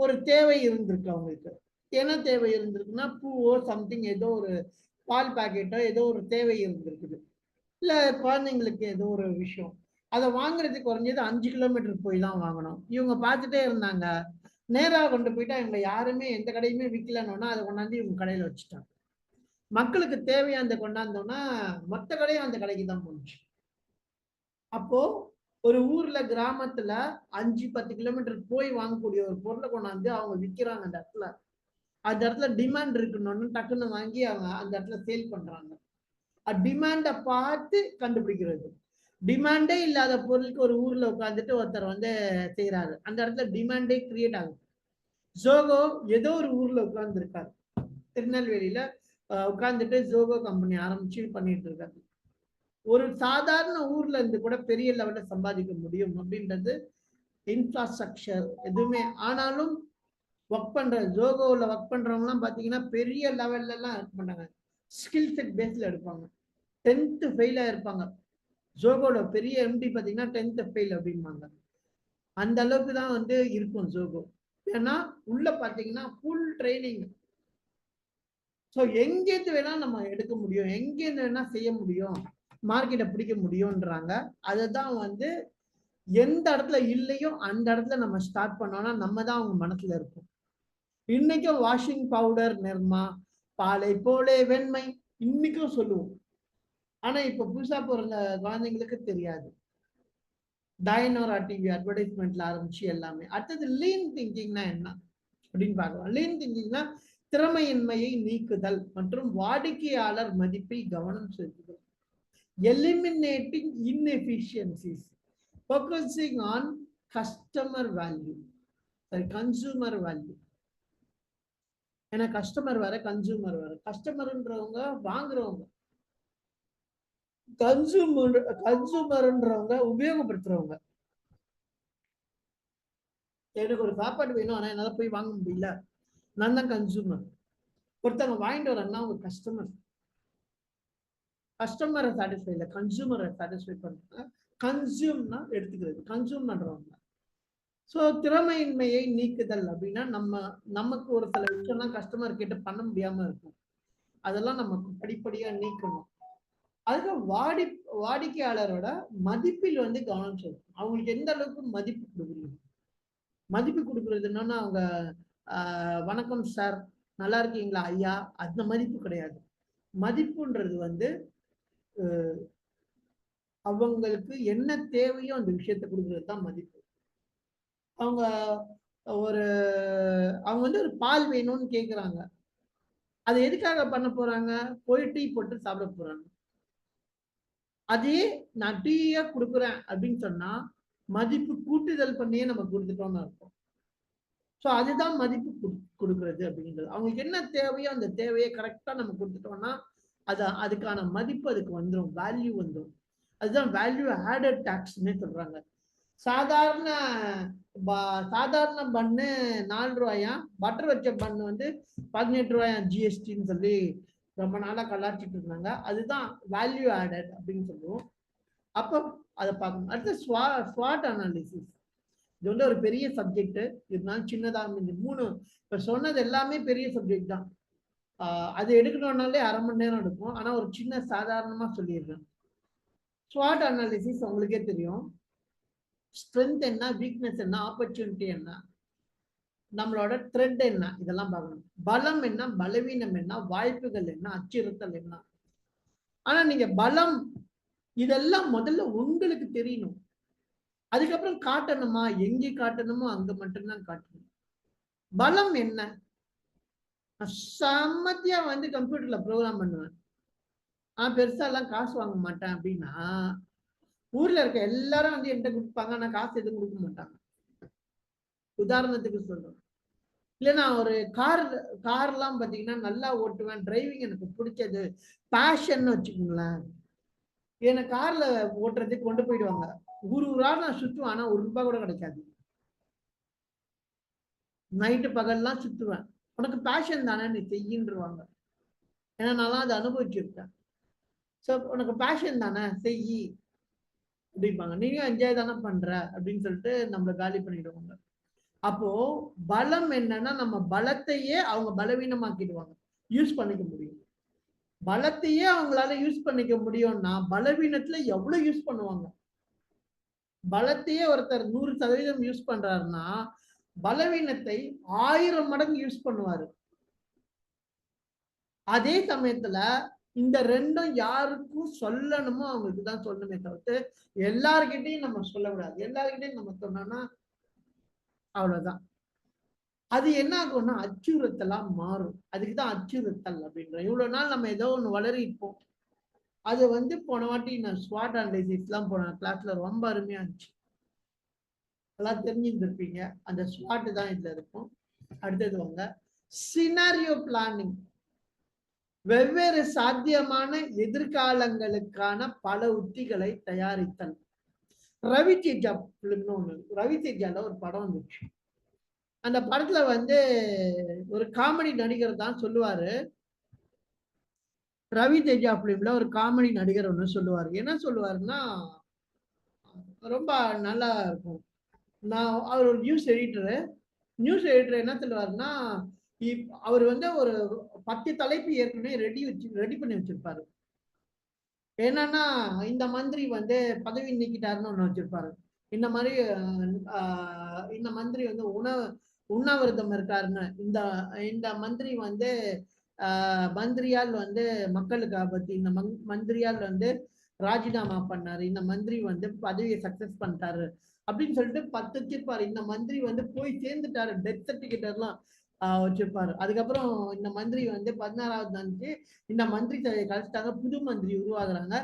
ஒரு தேவை இருந்திருக்கு அவங்களுக்கு. என்ன தேவை இருந்திருக்குன்னா, பூவோ சம்திங் ஏதோ ஒரு பால் பாக்கெட்டோ ஏதோ ஒரு தேவை இருந்திருக்குது. இல்ல குழந்தைங்களுக்கு ஏதோ ஒரு விஷயம். அதை வாங்குறதுக்கு குறைஞ்சது 5 கிலோமீட்டர் போய் தான் வாங்கணும். இவங்க பார்த்துட்டே இருந்தாங்க. நேரா கொண்டு போயிட்டா இவங்க யாருமே எந்த கடையுமே விற்கலன்னா அதை கொண்டாந்து இவங்க கடையில வச்சுட்டாங்க. மக்களுக்கு தேவையானதை கொண்டாந்தோம்னா மொத்த கடையும் அந்த கடைக்கு தான் போச்சு. அப்போ ஒரு ஊர்ல கிராமத்துல 5-10 கிலோமீட்டர் போய் வாங்கக்கூடிய ஒரு பொருளை கொண்டாந்து அவங்க விற்கிறாங்க. அந்த இடத்துல அந்த இடத்துல டிமாண்ட் இருக்குன்னு டக்குன்னு வாங்கி அவங்க அந்த இடத்துல சேல் பண்றாங்க. டிமாண்டை பார்த்து கண்டுபிடிக்கிறது. டிமாண்டே இல்லாத பொருளுக்கு ஒரு ஊர்ல உட்காந்துட்டு ஒருத்தர் வந்து செய்யறாரு, அந்த இடத்துல டிமாண்டே கிரியேட் ஆகுது. ஜோகோ ஏதோ ஒரு ஊர்ல உட்கார்ந்து இருக்காரு, திருநெல்வேலியில உட்கார்ந்துட்டு ஜோகோ கம்பெனி ஆரம்பிச்சு பண்ணிட்டு இருக்காரு. ஒரு சாதாரண ஊர்ல இருந்து கூட பெரிய லெவல்ல சம்பாதிக்க முடியும் அப்படின்றது இன்ஃப்ராஸ்ட்ரக்சர் எதுவுமே. ஆனாலும் ஒர்க் பண்ற ஜோகோவில் ஒர்க் பண்றவங்க எல்லாம் பாத்தீங்கன்னா பெரிய லெவல்ல எல்லாம் ஒர்க் பண்ணாங்க. ஸ்கில் செட் பேஸ்ல எடுப்பாங்க. 10th ஃபெயிலா இருப்பாங்க. ஜோகோட பெரிய எம்டி பாத்தீங்கன்னா 10th ஃபெயில் அப்படிம்பாங்க. அந்த அளவுக்கு தான் வந்து இருக்கும் ஜோகோ. ஏன்னா உள்ள பாத்தீங்கன்னா ஃபுல் ட்ரைனிங். ஸோ எங்கேருந்து வேணா நம்ம எடுக்க முடியும், எங்கேருந்து வேணா செய்ய முடியும், மார்க்கெட்டை பிடிக்க முடியும்ன்றாங்க. அதை தான் வந்து எந்த இடத்துல இல்லையோ அந்த இடத்துல நம்ம ஸ்டார்ட் பண்ணோம்னா நம்ம தான் அவங்க மனசுல இருக்கும். இன்னைக்கும் வாஷிங் பவுடர் நிர்மா, பாலை போலே வெண்மை இன்னைக்கும் சொல்லுவோம். ஆனா இப்ப புதுசா பிறந்த குழந்தைங்களுக்கு தெரியாது. டயனோரா டிவி அட்வர்டைஸ்மெண்ட்ல ஆரம்பிச்சு எல்லாமே. அடுத்தது லீன் திங்கிங்னா என்ன அப்படின்னு பார்க்கலாம். லீன் திங்கிங்னா திறமையின்மையை நீக்குதல் மற்றும் வாடிக்கையாளர் மதிப்பில் கவனம் செலுத்துதல். Eliminating inefficiencies, focusing on customer value, consumer value. ஏன்னா கஸ்டமர் வேற, கன்சூமர் வேற. கஸ்டமர்ன்றவங்க வாங்குறவங்க, கன்சூமர்ன்றவங்க உபயோகப்படுத்துறவங்க. எனக்கு ஒரு சாப்பாடு வேணும், ஆனா என்னால போய் வாங்க முடியல, நான் தான் கன்சூமர். ஒருத்தவங்க வாங்கிட்டு வராங்கன்னா அவங்க கஸ்டமர். கஸ்டமரை சாட்டிஸ்ஃபை இல்லை, கன்சூமரை சாட்டிஸ்ஃபை பண்ணுறாங்க. கன்சியூம்னா எடுத்துக்கிறது, கன்சூம் பண்றவங்க. ஸோ திறமையின்மையை நீக்குதல் அப்படின்னா நமக்கு ஒரு சில விஷயம்லாம் கஸ்டமர் கிட்ட பண்ண முடியாம இருக்கும். அதெல்லாம் நமக்கு படிப்படியா நீக்கணும். அதுக்கு வாடிக்கையாளரோட மதிப்பில் வந்து கவனம் செலுத்தணும். அவங்களுக்கு எந்த அளவுக்கு மதிப்பு கொடுக்குறீங்க. மதிப்பு கொடுக்குறது என்னன்னா அவங்க வணக்கம் சார், நல்லா இருக்கீங்களா ஐயா, அந்த மதிப்பு கிடையாது. மதிப்புன்றது வந்து அவங்களுக்கு என்ன தேவையோ அந்த விஷயத்த கொடுக்குறது தான் மதிப்பு. அவங்க அவங்க வந்து ஒரு பால் வேணும்னு கேட்குறாங்க. அது எதுக்காக பண்ண போறாங்க? போய் டீ போட்டு சாப்பிட போறாங்க. அதே நான் டீயா கொடுக்குறேன் அப்படின்னு சொன்னா மதிப்பு கூட்டுதல் பண்ணியே நம்ம கொடுத்துட்டோம்னு அர்த்தம். ஸோ அதுதான் மதிப்பு கொடுக்கறது அப்படிங்கிறது. அவங்களுக்கு என்ன தேவையோ அந்த தேவையை கரெக்டா நம்ம கொடுத்துட்டோம்னா அதுக்கான மதிப்பு அதுக்கு வந்துடும், வேல்யூ வந்துடும். அதுதான் வேல்யூ ஆடட் டாக்ஸ்ன்னே சொல்றாங்க. சாதாரண சாதாரண பண்ணு 4 ரூபாயா, பட்டர் வச்ச பண்ணு வந்து 18 ரூபாயா ஜிஎஸ்டின்னு சொல்லி ரொம்ப நாளா கலாச்சிட்டு இருந்தாங்க. அதுதான் வேல்யூ ஆடட் அப்படின்னு சொல்லுவோம். அப்போ அதை பார்க்கணும். அடுத்து ஸ்வாட் அனாலிசிஸ். இது வந்து ஒரு பெரிய சப்ஜெக்ட். இருந்தாலும் சின்னதாக இந்த 3 இப்ப சொன்னது எல்லாமே பெரிய சப்ஜெக்ட் தான். அது எடுக்கணும்னாலே 1/2 மணி நேரம் எடுக்கும். ஆனா ஒரு சின்ன சாதாரணமா சொல்லிடுறேன். ஸ்வாட் அனாலிசிஸ் உங்களுக்கே தெரியும். ஸ்ட்ரென்த் என்ன, வீக்னஸ் என்ன, ஆப்பர்ச்சுனிட்டி என்ன, நம்மளோட த்ரெட் என்ன, இதெல்லாம் பார்க்கணும். பலம் என்ன, பலவீனம் என்ன, வாய்ப்புகள் என்ன, அச்சுறுத்தல் என்ன. ஆனா நீங்க பலம் இதெல்லாம் முதல்ல உங்களுக்கு தெரியணும். அதுக்கப்புறம் காட்டணுமா, எங்கே காட்டணுமோ அங்க மட்டும்தான் காட்டணும். பலம் என்ன? சம்மத்தியா வந்து கம்ப்யூட்டர்ல ப்ரோக்ராம் பண்ணுவேன். பெருசா எல்லாம் காசு வாங்க மாட்டேன் அப்படின்னா ஊர்ல இருக்க எல்லாரும் வந்து என்கிட்ட கொடுப்பாங்க, ஆனா காசு எதுவும் கொடுக்க மாட்டாங்க. உதாரணத்துக்கு சொல்றேன். இல்ல நான் ஒரு கார்லாம் பாத்தீங்கன்னா நல்லா ஓட்டுவேன், டிரைவிங் எனக்கு பிடிச்சது, பேஷன் வச்சுக்கோங்களேன். என்ன கார்ல ஓட்டுறதுக்கு கொண்டு போயிடுவாங்க. ஊரா நான் சுற்றுவேன், ஆனா 1 ரூபாய் கூட கிடைக்காது. நைட்டு பகல்லாம் சுத்துவேன். உனக்கு பேஷன் தானே, நீ செய்யின்றுவாங்க. ஏன்னா நான் அதை அனுபவிச்சிருக்கேன். ஸோ உனக்கு பேஷன் தானே, செய்யி அப்படிம்பாங்க. நீயும் என்ஜாய் தானே பண்ற அப்படின்னு சொல்லிட்டு நம்மளை காலி பண்ணிடுவாங்க. அப்போ பலம் என்னன்னா நம்ம பலத்தையே அவங்க பலவீனமாக்கிடுவாங்க. யூஸ் பண்ணிக்க முடியும். பலத்தையே அவங்களால யூஸ் பண்ணிக்க முடியும்னா பலவீனத்துல எவ்வளவு யூஸ் பண்ணுவாங்க. பலத்தையே ஒருத்தர் 100% யூஸ் பண்றாருன்னா பலவீனத்தை 1000 மடங்கு யூஸ் பண்ணுவாரு. அதே சமயத்துல இந்த ரெண்டும் யாருக்கும் சொல்லணுமோ அவங்களுக்கு தான் சொல்லணுமே தவிர்த்து எல்லார்கிட்டையும் நம்ம சொல்லக்கூடாது. எல்லார்கிட்டையும் நம்ம சொன்னோம்னா அவ்வளவுதான். அது என்ன ஆகும்னா அச்சுறுத்தலா மாறும். அதுக்குதான் அச்சுறுத்தல் அப்படின்றோம். இவ்வளவு நாள் நம்ம ஏதோ ஒண்ணு வளரிப்போம். அது வந்து போன வாட்டி நான் ஸ்வாட் அனாலிசிஸ் எல்லாம் போன கிளாஸ்ல ரொம்ப அருமையா இருந்துச்சு. எல்லாம் தெரிஞ்சிருந்திருப்பீங்க. அந்த ஸ்வாட் தான் இதுல இருக்கும். அடுத்தது வாங்க, சினாரியோ பிளானிங். வெவ்வேறு சாத்தியமான எதிர்காலங்களுக்கான பல உத்திகளை தயாரித்தல். ரவி தேஜா பிலிம்னு ஒண்ணு, ரவி தேஜால ஒரு படம் வந்துச்சு. அந்த படத்துல வந்து ஒரு காமெடி நடிகர் தான் சொல்லுவாரு. ரவி தேஜா பிலிம்ல ஒரு காமெடி நடிகர் ஒண்ணு சொல்லுவாரு. என்ன சொல்லுவாருன்னா ரொம்ப நல்லா இருக்கும். அவர் ஒரு நியூஸ் எடிட்டர் என்ன சொல்லுவாருன்னா அவர் வந்து ஒரு 10 தலைப்பு ஏற்கனவே ரெடி பண்ணி வச்சிருப்பாரு. என்னன்னா இந்த மந்திரி வந்து பதவி நீக்கிட்டாருன்னு ஒண்ணு வச்சிருப்பாரு. இந்த மாதிரி இந்த மந்திரி வந்து உண்ணாவிரதம் இருக்காருன்னு, இந்த மந்திரி வந்து மந்திரியால் வந்து மக்களுக்கு ஆபத்து, இந்த மந்திரியால் வந்து ராஜினாமா பண்ணாரு, இந்த மந்திரி வந்து பதவியை சக்சஸ் பண்ணிட்டாரு அப்படின்னு சொல்லிட்டு 10 வச்சிருப்பாரு. இந்த மந்திரி வந்து போய் சேர்ந்துட்டாரு, டெத் சர்டிபிகேட் எல்லாம் வச்சிருப்பாரு. அதுக்கப்புறம் இந்த மந்திரி வந்து 16வது நாளைக்கு இந்த மந்திரி சபையை கழிச்சிட்டாங்க, புது மந்திரி உருவாகுறாங்க,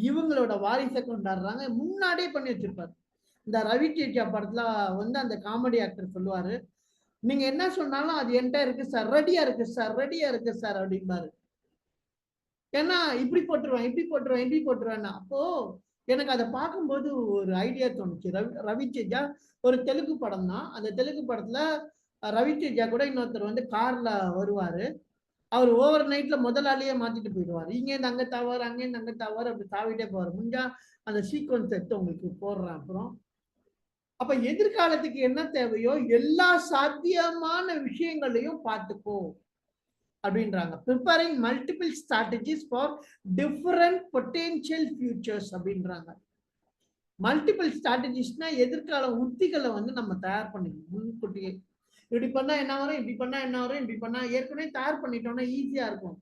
இவங்களோட வாரிசை கொண்டாடுறாங்க, முன்னாடியே பண்ணி வச்சிருப்பாரு. இந்த ரவி தேஜா படத்துல வந்து அந்த காமெடி ஆக்டர் சொல்லுவாரு, நீங்க என்ன சொன்னாலும் அது என்கிட்ட இருக்கு சார், ரெடியா இருக்கு சார், ரெடியா இருக்கு சார் அப்படிம்பாரு. ஏன்னா இப்படி போட்டுருவேன். அப்போ எனக்கு அதை பார்க்கும்போது ஒரு ஐடியா தோணுச்சு. ரவிச்சேஜா ஒரு தெலுங்கு படம் தான். அந்த தெலுங்கு படத்துல ரவிச்சேஜா கூட இன்னொருத்தர் வந்து கார்ல வருவாரு. அவர் ஓவர் நைட்ல முதலாளியே மாத்திட்டு போயிடுவாரு. இங்கேருந்து அங்க தாவாரு, அங்கேருந்து அங்க தாவாரு, அப்படி தாவிட்டே போவாரு. முடிஞ்சா அந்த சீக்வன்ஸ் எடுத்து உங்களுக்கு போடுறேன் அப்புறம். அப்ப எதிர்காலத்துக்கு என்ன தேவையோ எல்லா சாத்தியமான விஷயங்களையும் பார்த்துக்கோ அப்படின்றாங்க. Preparing multiple strategies for different potential futures அப்படின்றாங்க. மல்டிபிள் ஸ்ட்ராட்டஜிஸ்னா எதிர்கால உத்திகளை வந்து நம்ம தயார் பண்ணிக்கணும் முன்கூட்டியே. இப்படி பண்ணா என்ன வரும், இப்படி பண்ணா என்ன வரும், இப்படி பண்ணா ஏற்கனவே தயார் பண்ணிட்டோம்னா ஈஸியா இருக்கும்.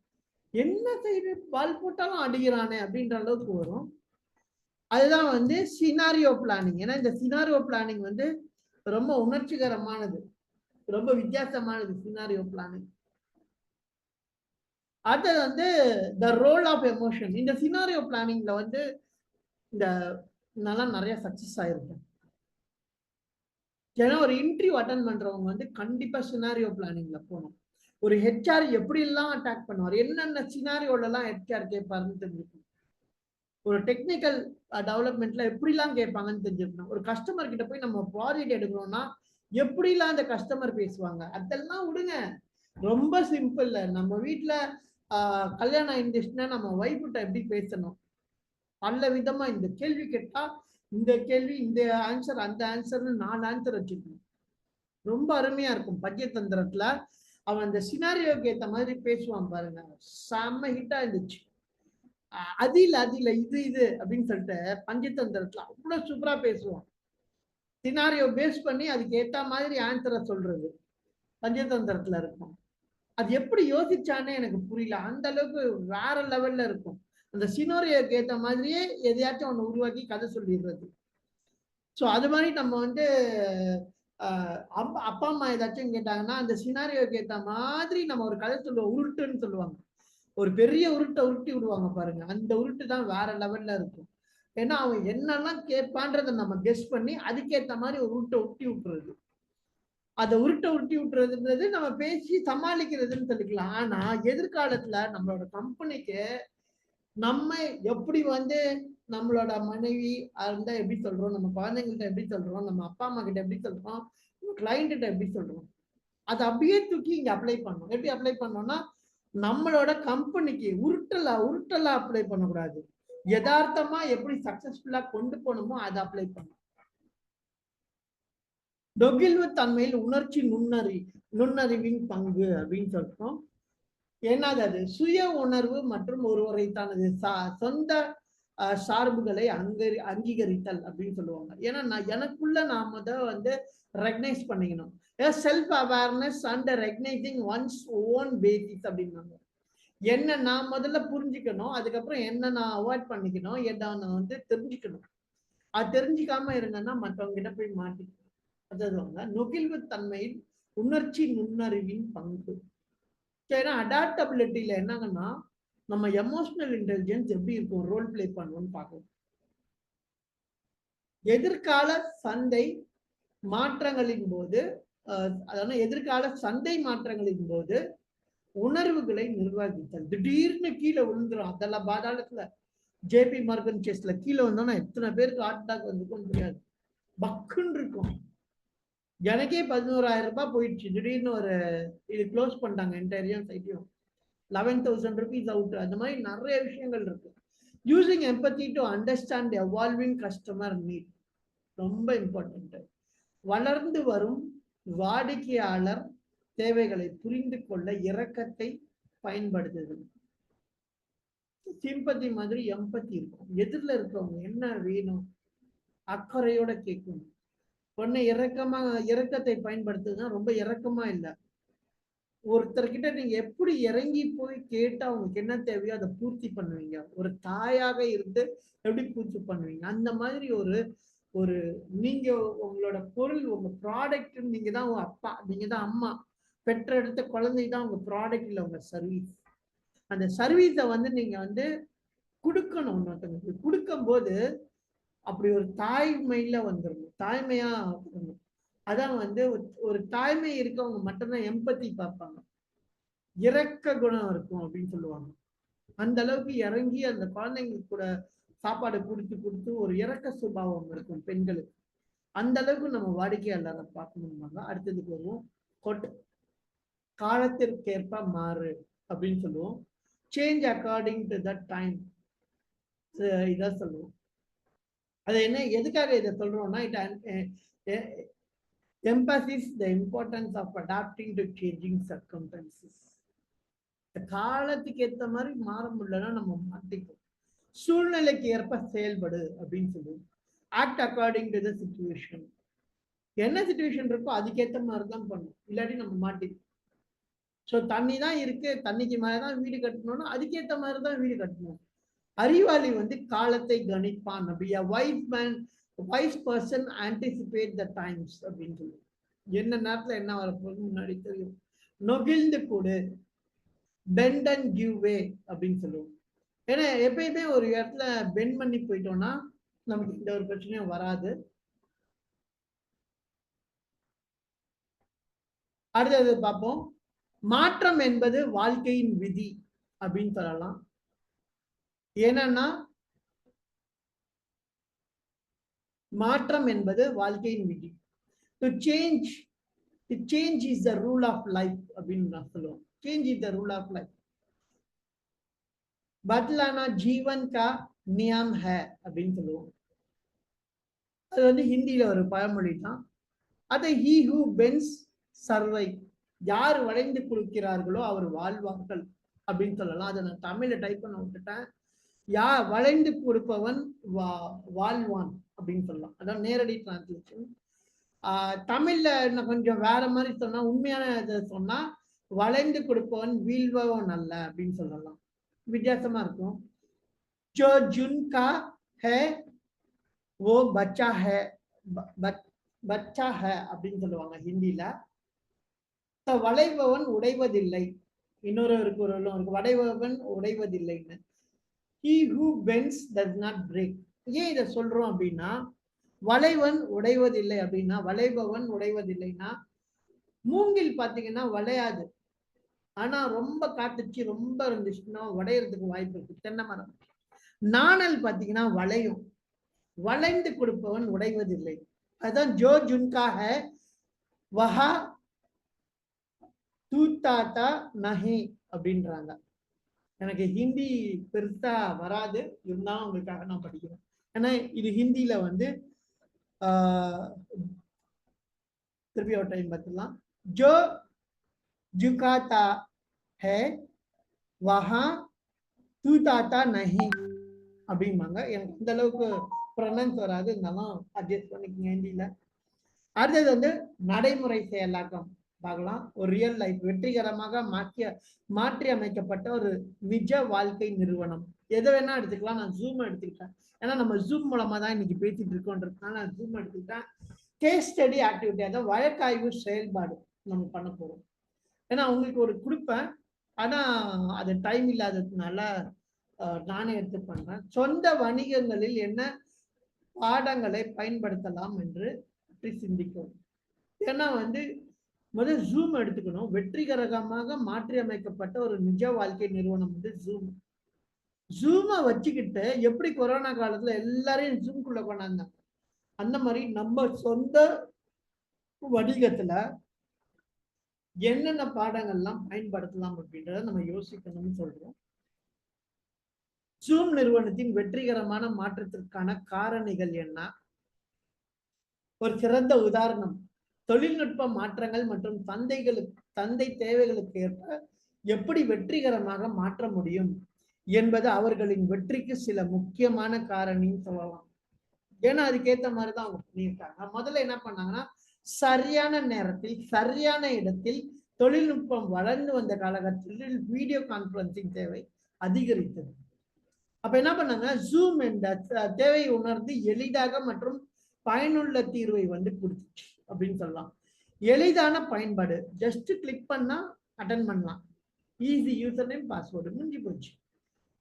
என்ன செய்து பால் போட்டாலும் அடிக்கிறானே அப்படின்ற அளவுக்கு வரும். அதுதான் வந்து சினாரியோ பிளானிங். ஏன்னா இந்த சினாரியோ பிளானிங் வந்து ரொம்ப உணர்ச்சிகரமானது, ரொம்ப வித்தியாசமானது சினாரியோ பிளானிங். அது வந்து த ரோல் ஆஃப் எமோஷன். இந்த சினாரியோ பிளானிங்ல வந்து இந்த நல்லா நிறைய சக்சஸ் ஆயிருக்கும். ஏன்னா ஒரு இன்டர்வியூ அட்டன் பண்றவங்க வந்து கண்டிப்பா சினாரியோ பிளானிங்ல போகணும். ஒரு ஹெச்ஆர் எப்படி எல்லாம் அட்டாக் பண்ணுவார், என்னென்ன சினாரியோல எல்லாம் ஹெச்ஆர் கேட்பாருன்னு தெரிஞ்சுக்கணும். ஒரு டெக்னிக்கல் டெவலப்மெண்ட்ல எப்படிலாம் கேட்பாங்கன்னு தெரிஞ்சுக்கணும். ஒரு கஸ்டமர் கிட்ட போய் நம்ம ப்ராஜெக்ட் எடுக்கணும்னா எப்படிலாம் அந்த கஸ்டமர் பேசுவாங்க அதெல்லாம் விடுங்க. ரொம்ப சிம்பிள். நம்ம வீட்டுல கல்யாணம் ஆயிருந்துச்சுன்னா நம்ம ஒய்ஃப்கிட்ட எப்படி பேசணும், பல விதமா இந்த கேள்வி கேட்டா இந்த கேள்வி இந்த ஆன்சர் அந்த ஆன்சர்னு 4 ஆன்சர் வச்சுக்கணும். ரொம்ப அருமையா இருக்கும். பஞ்சதந்திரத்துல அவன் அந்த சினாரியோக்கு ஏத்த மாதிரி பேசுவான் பாருங்க, செம்ம ஹிட்டா இருந்துச்சு. அது இல்ல இது அப்படின்னு சொல்லிட்டு பஞ்சதந்திரத்துல அவ்வளவு சூப்பரா பேசுவான். சினாரியோ பேஸ் பண்ணி அதுக்கு ஏத்த மாதிரி ஆன்சரை சொல்றது பஞ்சதந்திரத்துல இருக்கும். அது எப்படி யோசிச்சானே எனக்கு புரியல. அந்த அளவுக்கு வேற லெவல்ல இருக்கும். அந்த சினாரியோக்கு ஏத்த மாதிரியே எதையாச்சும் ஒண்ணு உருவாக்கி கதை சொல்லிடுறது. ஸோ அது மாதிரி நம்ம வந்து அப்பா அம்மா ஏதாச்சும் கேட்டாங்கன்னா அந்த சினாரியோக்கு ஏற்ற மாதிரி நம்ம ஒரு கதை சொல்லுவோம். உருட்டுன்னு சொல்லுவாங்க. ஒரு பெரிய உருட்டை உருட்டி விடுவாங்க பாருங்க, அந்த உருட்டு தான் வேற லெவல்ல இருக்கும். ஏன்னா அவன் என்னெல்லாம் கேட்பான்றதை நம்ம கெஸ் பண்ணி அதுக்கேற்ற மாதிரி ஒரு உருட்டை உருட்டி விட்டுறது. அதை உருட்டை உருட்டி விட்டுறதுன்றது நம்ம பேசி சமாளிக்கிறதுன்னு சொல்லிக்கலாம். ஆனா எதிர்காலத்துல நம்மளோட கம்பெனிக்கு நம்ம எப்படி வந்து நம்மளோட மனைவி இருந்தா எப்படி சொல்றோம், நம்ம குழந்தைங்கள்ட்ட எப்படி சொல்றோம், நம்ம அப்பா அம்மா கிட்ட எப்படி சொல்றோம், கிளைண்ட் கிட்ட எப்படி சொல்றோம், அதை அப்படியே தூக்கி இங்க அப்ளை பண்ணணும். எப்படி அப்ளை பண்ணோம்னா நம்மளோட கம்பெனிக்கு உருட்டலா அப்ளை பண்ணக்கூடாது. யதார்த்தமா எப்படி சக்சஸ்ஃபுல்லா கொண்டு போகணுமோ அதை அப்ளை பண்ணணும். நெகிழ்வு தன்மையில் உணர்ச்சி நுண்ணறிவின் பங்கு அப்படின்னு சொல்றோம். என்னது அது? சுய உணர்வு மற்றும் ஒருவரை தனது சொந்த சார்புகளை அங்கீகரித்தல் அப்படின்னு சொல்லுவாங்க. ஏன்னா எனக்குள்ள நாம தான் வந்து ரெகனைஸ் பண்ணிக்கணும். Self awareness and recognising once own basis அப்படின்னாங்க. என்ன நான் முதல்ல புரிஞ்சுக்கணும், அதுக்கப்புறம் என்ன நான் அவாய்ட் பண்ணிக்கணும், என்ன நான் வந்து தெரிஞ்சுக்கணும். அது தெரிஞ்சுக்காம இருங்கன்னா மற்றவங்க கிட்ட போய் மாட்டிக்கணும். அதாவது நெகிழ்வு தன்மையில் உணர்ச்சி நுண்ணறிவின் பங்கு. ஏன்னா அடாப்டபிலிட்டியில என்னங்கன்னா நம்ம எமோஷனல் இன்டெலிஜென்ஸ் எப்படி இருக்கும், ரோல் பிளே பண்ணணும்னு பார்க்கணும். எதிர்கால சந்தை மாற்றங்களின் போது அதாவது எதிர்கால சந்தை மாற்றங்களின் போது உணர்வுகளை நிர்வகித்தல். திடீர்னு கீழே விழுந்துரும். அதெல்லாம் பாதாளத்துல ஜேபி மார்கன் கேஸ்ல கீழே வந்தோம்னா எத்தனை பேருக்கு ஹார்ட் அட்டாக் வந்துக்கும் தெரியாது. பக்குன்னு இருக்கும். எனக்கே 11,000 ரூபாய் போயிடுச்சு. திடீர்னு ஒரு இது க்ளோஸ் பண்ணிட்டாங்க என்டையர் சைட்டையும். 11,000 rupees out. அந்த மாதிரி நிறைய விஷயங்கள் இருக்கு. Using empathy to understand evolving customer need ரொம்ப இம்பார்ட்டன்ட். வளர்ந்து வரும் வாடிக்கையாளர் தேவைகளை புரிந்து கொள்ள இரக்கத்தை பயன்படுத்துதல். சிம்பத்தி மாதிரி எம்பத்தி இருக்கும். எதிரில் இருக்கவங்க என்ன வேணும் அக்கறையோட கேட்கணும். பொண்ணு இரக்கத்தை பயன்படுத்துதுன்னா ரொம்ப இரக்கமா இல்லை. ஒருத்தர்கிட்ட நீங்க எப்படி இறங்கி போய் கேட்டு அவங்களுக்கு என்ன தேவையோ அதை பூர்த்தி பண்ணுவீங்க. ஒரு தாயாக இருந்து எப்படி பூர்த்தி பண்ணுவீங்க. அந்த மாதிரி ஒரு நீங்க உங்களோட பொருள், உங்க ப்ராடக்ட், நீங்க தான் உங்க அப்பா, நீங்க தான் அம்மா, பெற்ற எடுத்த குழந்தை தான் உங்க ப்ராடக்ட் இல்லை உங்க சர்வீஸ். அந்த சர்வீஸை வந்து நீங்க வந்து கொடுக்கணும். இன்னொருத்தவங்களுக்கு கொடுக்கும் போது அப்படி ஒரு தாய்மையில வந்துடணும், தாய்மையா வரணும். அதான் வந்து ஒரு தாய்மை இருக்கவங்க மட்டும்தான் எம்பத்தி பார்ப்பாங்க, இரக்க குணம் இருக்கும் அப்படின்னு சொல்லுவாங்க. அந்த அளவுக்கு இறங்கி அந்த குழந்தைங்க கூட சாப்பாடு கொடுத்து கொடுத்து ஒரு இறக்க சுபாவம் இருக்கும் பெண்களுக்கு. அந்த அளவுக்கு நம்ம வாடிக்கையாளரை பார்க்கணும்னாங்க. அடுத்ததுக்கு வருவோம். காலத்திற்கேற்ப மாறு அப்படின்னு சொல்லுவோம். Change according to the time இதான் சொல்லுவோம். அது என்ன, எதுக்காக இதை சொல்றோம்னா, it emphasizes the importance of adapting to changing circumstances. காலத்துக்கு ஏற்ற மாதிரி மாற முடியலன்னா நம்ம மாட்டிக்கும். சூழ்நிலைக்கு ஏற்ப செயல்படு அப்படின்னு சொல்லுவோம். Act according to the situation. என்ன சிச்சுவேஷன் இருக்கோ அதுக்கேற்ற மாதிரி தான் பண்ணும், இல்லாட்டி நம்ம மாட்டிக்கும். ஸோ தண்ணி தான் இருக்கு, தண்ணிக்கு மேலதான் வீடு கட்டணும்னா அதுக்கேற்ற மாதிரி தான் வீடு கட்டணும். அறிவாளி வந்து காலத்தை கணிப்பான். அப்படியா wise man, wise person anticipate the times அப்படின்னு சொல்லுவோம். என்ன நேரத்துல என்ன வரப்போகுது முன்னாடி தெரியும். நொகிழ்ந்து கூடு, பெண்ட் அண்ட் கிவ் வே அப்படின்னு சொல்லுவோம். ஏன்னா எப்பயுமே ஒரு இடத்துல பெண்ட் பண்ணி போயிட்டோம்னா நமக்கு இந்த ஒரு பிரச்சனையும் வராது. அடுத்தது பார்ப்போம். மாற்றம் என்பது வாழ்க்கையின் விதி அப்படின்னு சொல்லலாம். ஏன்னா மாற்றம் என்பது வாழ்க்கையின் விதி. To change is the rule of life அப்படின்னு நான் சொல்லுவோம். Change is the rule of life. பத்லானா ஜீவன் கா நியம் ஹை அப்படின்னு சொல்லுவோம். அது வந்து ஹிந்தியில ஒரு பழமொழி தான். அதை ஹீ ஹூ பென்ஸ் சர்வை, யார் வளைந்து கொடுக்கிறார்களோ அவர் வாழ்வார்கள் அப்படின்னு சொல்லலாம். அதை நான் தமிழ்ல டைப் பண்ண விட்டுட்டேன். வளைந்து கொடுப்பவன் வாழ்வான் அப்படின்னு சொல்லலாம். அதான் நேரடி டிரான்ஸ்லேஷன். தமிழ்ல இன்னும் கொஞ்சம் வேற மாதிரி சொன்னா, உண்மையான இதை சொன்னா வளைந்து கொடுப்பவன் வீழ்பவன் அல்ல அப்படின்னு சொல்லலாம். வித்தியாசமா இருக்கும். ஜோ ஜுன்கா ஹே ஓ பச்சா ஹே, பச்சா ஹே அப்படின்னு சொல்லுவாங்க ஹிந்தியில. வளைபவன் உடைவதில்லை. இன்னொரு இருக்கு, வளைபவன் உடைவதில்லைன்னு. He who bends does not break. ஏன் இதை சொல்றோம் அப்படின்னா, வளைவன் உடைவதில்லை அப்படின்னா, வளைபவன் உடைவதில்லைன்னா, மூங்கில் பாத்தீங்கன்னா வளையாது. ஆனா ரொம்ப காட்டுச்சு ரொம்ப இருந்துச்சுன்னா உடையறதுக்கு வாய்ப்பு இருக்கு. தென்னை மரம். நாணல் பாத்தீங்கன்னா வளையும். வளைந்து கொடுப்பவன் உடைவதில்லை. அதான் ஜோ ஜுன்காக வஹா தூத்தாத்தா நஹி அப்படின்றாங்க. எனக்கு ஹிந்தி பெருசா வராது, இருந்தாலும் உங்களுக்காக நான் படிக்கிறேன். ஏன்னா இது ஹிந்தியில வந்து திருப்பி ஒரு டைம் பார்த்துலாம். ஜோ ஜுகாத்தா ஹே வஹா தூத்தாத்தா நஹி அப்படிம்பாங்க. எனக்கு இந்த அளவுக்கு ப்ரொனன்ஸ் வராது, இருந்தாலும் அட்ஜஸ்ட் பண்ணிக்கோங்க ஹிந்தியில. அடுத்தது வந்து நடைமுறை செயலாக்கம் பார்க்கலாம். ஒரு ரியல் லைஃப் வெற்றிகரமாக மாற்றி அமைக்கப்பட்ட ஒரு நிஜ வாழ்க்கை நிறுவனம். எதை வேணா எடுத்துக்கலாம். நான் ஜூம் எடுத்துக்கிட்டேன், ஏன்னா நம்ம ஜூம் மூலமா தான் இன்னைக்கு பேசிட்டு இருக்கோன்றதுனால நான் ஜூம் எடுத்துக்கிட்டேன். கேஸ் ஸ்டடி ஆக்டிவிட்டி, அதாவது வழக்காய்வு செயல்பாடு நம்ம பண்ண போறோம். ஏன்னா உங்களுக்கு ஒரு கொடுப்பேன், ஆனா அது டைம் இல்லாததுனால நானே எடுத்து பண்றேன். சொந்த வணிகங்களில் என்ன பாடங்களை பயன்படுத்தலாம் என்று சிந்திக்கும். ஏன்னா வந்து முதல் ஜூம் எடுத்துக்கணும். வெற்றிகரமாக மாற்றி அமைக்கப்பட்ட ஒரு நிஜ வாழ்க்கை நிறுவனம் வந்து ஜூமை வச்சுக்கிட்டு எப்படி கொரோனா காலத்துல எல்லாரையும் ஜூம்குள்ள கொண்டாந்தாங்க, அந்த மாதிரி நம்ம சொந்த வணிகத்துல என்னென்ன பாடங்கள்லாம் பயன்படுத்தலாம் அப்படின்றத நம்ம யோசிக்கணும்னு சொல்றோம். ஜூம் நிறுவனத்தின் வெற்றிகரமான மாற்றத்திற்கான காரணிகள் என்ன? ஒரு சிறந்த உதாரணம், தொழில்நுட்ப மாற்றங்கள் மற்றும் சந்தை தேவைகளுக்கு ஏற்ப எப்படி வெற்றிகரமாக மாற்ற முடியும் என்பது அவர்களின் வெற்றிக்கு சில முக்கியமான காரணின்னு சொல்லலாம். ஏன்னா அதுக்கேற்ற மாதிரிதான் அவங்க பண்ணியிருக்காங்க. முதல்ல என்ன பண்ணாங்கன்னா, சரியான நேரத்தில் சரியான இடத்தில் தொழில்நுட்பம் வளர்ந்து வந்த காலகட்டத்தில் வீடியோ கான்பரன்சிங் தேவை அதிகரித்தது. அப்ப என்ன பண்ணாங்க, ஜூம் என்ற தேவையை உணர்ந்து எளிதாக மற்றும் பயனுள்ள தீர்வை வந்து கொடுத்துச்சு அப்படின்னு சொல்லலாம். எளிதான பயன்பாடு, ஜஸ்ட் கிளிக் பண்ணா அட்டன் பண்ணலாம். ஈஸி யூசர் நேம் பாஸ்வேர்டு, முடிஞ்சு போச்சு.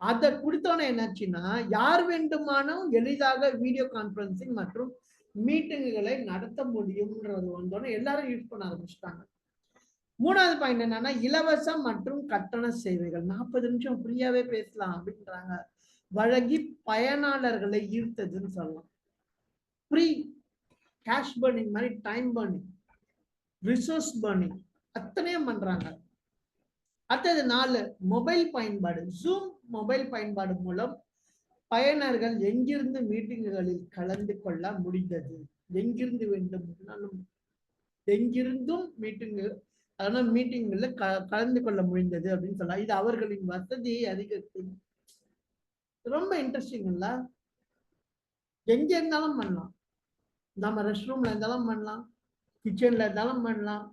அதை கொடுத்தோன்னே என்னாச்சுன்னா, யார் வேண்டுமானும் எளிதாக வீடியோ கான்பரன்சிங் மற்றும் மீட்டிங்குகளை நடத்த முடியும்ன்றது வந்தோடனே எல்லாரும் யூஸ் பண்ண ஆரம்பிச்சுட்டாங்க. மூணாவது பாயிண்ட் என்னன்னா, இலவசம் மற்றும் கட்டண சேவைகள். 40 நிமிஷம் ஃப்ரீயாவே பேசலாம் அப்படின்றாங்க. வழங்கி பயனாளர்களை ஈர்த்ததுன்னு சொல்லலாம். ஃப்ரீ கேஷ் பர்னிங் மாதிரி டைம் பர்னிங், ரிசோர்ஸ் பர்னிங் அத்தனையும் பண்றாங்க. அடுத்தது 4 மொபைல் பயன்பாடு. ஜூம் மொபைல் பயன்பாடு மூலம் பயனர்கள் எங்கிருந்து மீட்டிங்குகளில் கலந்து கொள்ள முடிந்தது. எங்கிருந்து வேண்டுமானாலும் எங்கிருந்தும் மீட்டிங்ல கலந்து கொள்ள முடிந்தது அப்படின்னு சொல்லலாம். இது அவர்களின் வசதியை அதிகரித்து. ரொம்ப இன்ட்ரெஸ்டிங் இல்ல? எங்க இருந்தாலும் பண்ணலாம். நம்ம ரெஸ்ட் ரூம்ல இருந்தாலும் பண்ணலாம், கிச்சன்ல இருந்தாலும் பண்ணலாம்.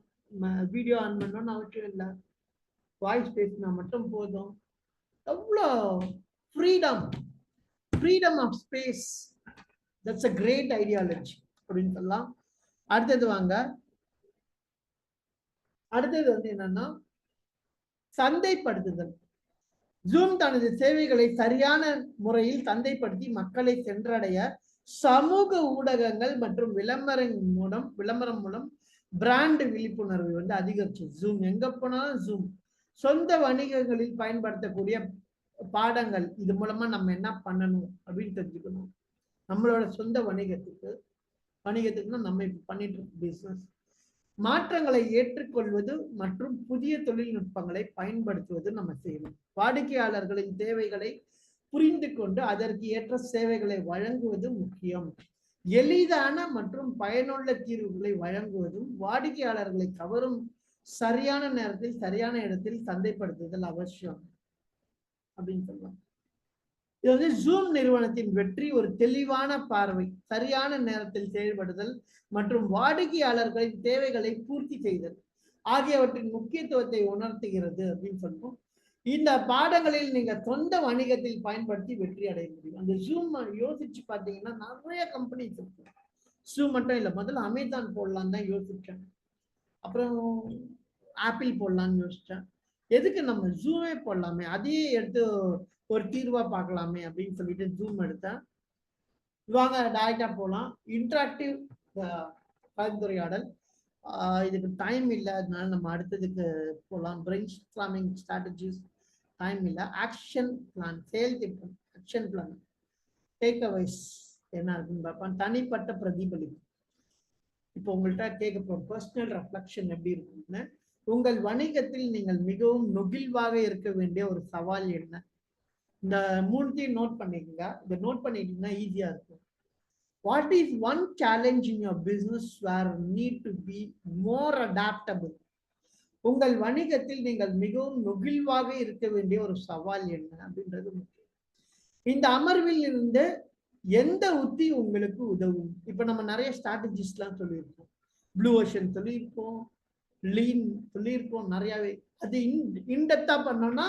வீடியோ ஆன் பண்ணணும்னு அவசியம் இல்லை, வாய்ஸ் பேசினா மட்டும் போதும். எவ்வளோ freedom, freedom of space. That's a great ideology அப்படின்னு சொல்லலாம். அடுத்தது வாங்க, அடுத்தது வந்து என்னன்னா சந்தைப்படுத்துதல். ஜூம் தனது சேவைகளை சரியான முறையில் சந்தைப்படுத்தி மக்களை சென்றடைய சமூக ஊடகங்கள் மற்றும் விளம்பரம் மூலம் பிராண்ட் விழிப்புணர்வு வந்து அதிகரிச்சு. ஜூம் எங்க போனாலும் ஜூம். சொந்த வணிகங்களில் பயன்படுத்தக்கூடிய பாடங்கள், இது மூலமா நம்ம என்ன பண்ணணும் அப்படின்னு தெரிஞ்சுக்கணும். நம்மளோட சொந்த வணிகத்துக்குன்னா நம்ம இப்ப பண்ணிட்டு இருக்க பிசினஸ், மாற்றங்களை ஏற்றுக்கொள்வது மற்றும் புதிய தொழில்நுட்பங்களை பயன்படுத்துவது நம்ம செய்யணும். வாடிக்கையாளர்களின் தேவைகளை புரிந்து கொண்டு அதற்கு ஏற்ற சேவைகளை வழங்குவது முக்கியம். எளிதான மற்றும் பயனுள்ள தீர்வுகளை வழங்குவதும் வாடிக்கையாளர்களை கவரும் சரியான நேரத்தில் சரியான இடத்தில் சந்தைப்படுத்துதல் அவசியம் அப்படின்னு சொல்லலாம். இது வந்து ஜூம் நிறுவனத்தின் வெற்றி ஒரு தெளிவான பார்வை, சரியான நேரத்தில் செயல்படுதல் மற்றும் வாடிக்கையாளர்களின் தேவைகளை பூர்த்தி செய்தல் ஆகியவற்றின் முக்கியத்துவத்தை உணர்த்துகிறது அப்படின்னு சொல்லுவோம். இந்த பாடங்களில் நீங்க சொந்த வணிகத்தில் பயன்படுத்தி வெற்றி அடைய முடியும். அந்த ஜூம் யோசிச்சு பார்த்தீங்கன்னா நிறைய கம்பெனிஸ் இருக்கு. ஜூம் மட்டும் இல்லை, முதல்ல அமேசான் போடலான்னு தான் யோசிச்சேன், அப்புறம் ஆப்பிள் போடலான்னு யோசிச்சேன். எதுக்கு நம்ம ஜூமே போடலாமே, அதையே எடுத்து ஒரு தீர்வா பார்க்கலாமே அப்படின்னு சொல்லிட்டு ஜூம் எடுத்தேன். வாங்க டைரக்டா போகலாம். இன்டராக்டிவ் கலந்துரையாடல். இதுக்கு டைம் இல்லை, அதனால நம்ம அடுத்ததுக்கு போகலாம். பிரெயின் ஸ்டார்மிங் ஸ்ட்ராட்டஜிஸ் டைம் இல்லை. ஆக்ஷன் பிளான், செயல் திட்டம், ஆக்ஷன் பிளான், டேக் அவைஸ் என்ன இருக்குன்னு பார்ப்போம். தனிப்பட்ட பிரதிபலிப்பு. இப்போ உங்கள்கிட்ட கேட்க போறோம் பர்சனல் ரெஃப்ளெக்ஷன் எப்படி இருக்குன்னு. உங்கள் வணிகத்தில் நீங்கள் மிகவும் நெகிழ்வாக இருக்க வேண்டிய ஒரு சவால் என்ன? இந்த 3த்தையும் நோட் பண்ணிக்கங்க. இதை நோட் பண்ணிட்டீங்கன்னா ஈஸியா இருக்கும். What is one challenge in your business where need to be more adaptable? உங்கள் வணிகத்தில் நீங்கள் மிகவும் நெகிழ்வாக இருக்க வேண்டிய ஒரு சவால் என்ன அப்படின்றது முக்கியம். இந்த அமர்வில் இருந்து எந்த உத்தி உங்களுக்கு உதவும்? இப்ப நம்ம நிறைய ஸ்ட்ராட்டஜிஸ் எல்லாம் சொல்லியிருக்கோம். ப்ளூ ஓஷன் சொல்லியிருக்கோம், லீன் சொல்லியிருக்கோம், நிறையவே. அது இன்டெப்தா பண்ணோம்னா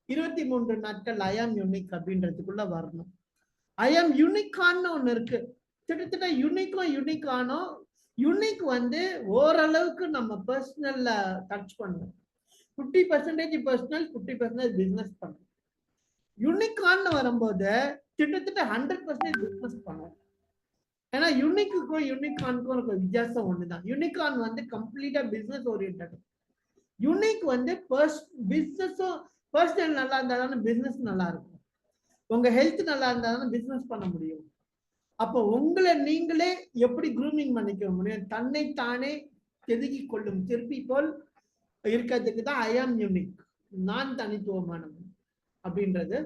23 நாட்கள் ஐ ஆம் யூனிக் அப்படின்றதுக்குள்ள வரணும். ஐ ஆம் யூனிக்கான்னு ஒண்ணு இருக்கு. கிட்டத்தட்ட யூனிக்கானோ யூனிக் வந்து ஓரளவுக்கு நம்ம பர்சனல்ல டச் பண்ணுவோம். 50% பர்சனல், 50% பிசினஸ் பண்ணுவோம். யூனிக்கான்னு வரும்போது கிட்டத்தட்ட 100% பிசினஸ் பண்ணுவோம். ஏன்னா யூனிக்குக்கும் யூனிகானுக்கும் ஒரு வித்தியாசம் ஒண்ணுதான். யூனிகான் வந்து கம்ப்ளீட்டா பிசினஸ் ஓரியன்ட். யூனிக் வந்து பிசினஸும் பர்சனல் நல்லா இருந்தாலும் பிசினஸ் நல்லா இருக்கும். உங்க ஹெல்த் நல்லா இருந்தாலும் பிசினஸ் பண்ண முடியும். அப்போ உங்களை நீங்களே எப்படி க்ரூமிங் பண்ணிக்க முடியும்? தன்னைத்தானே செதுக்கி கொள்ளும் சிற்பி போல் இருக்கிறதுக்கு தான் ஐ ஆம் யூனிக், நான் தனித்துவமானவன் அப்படின்றது.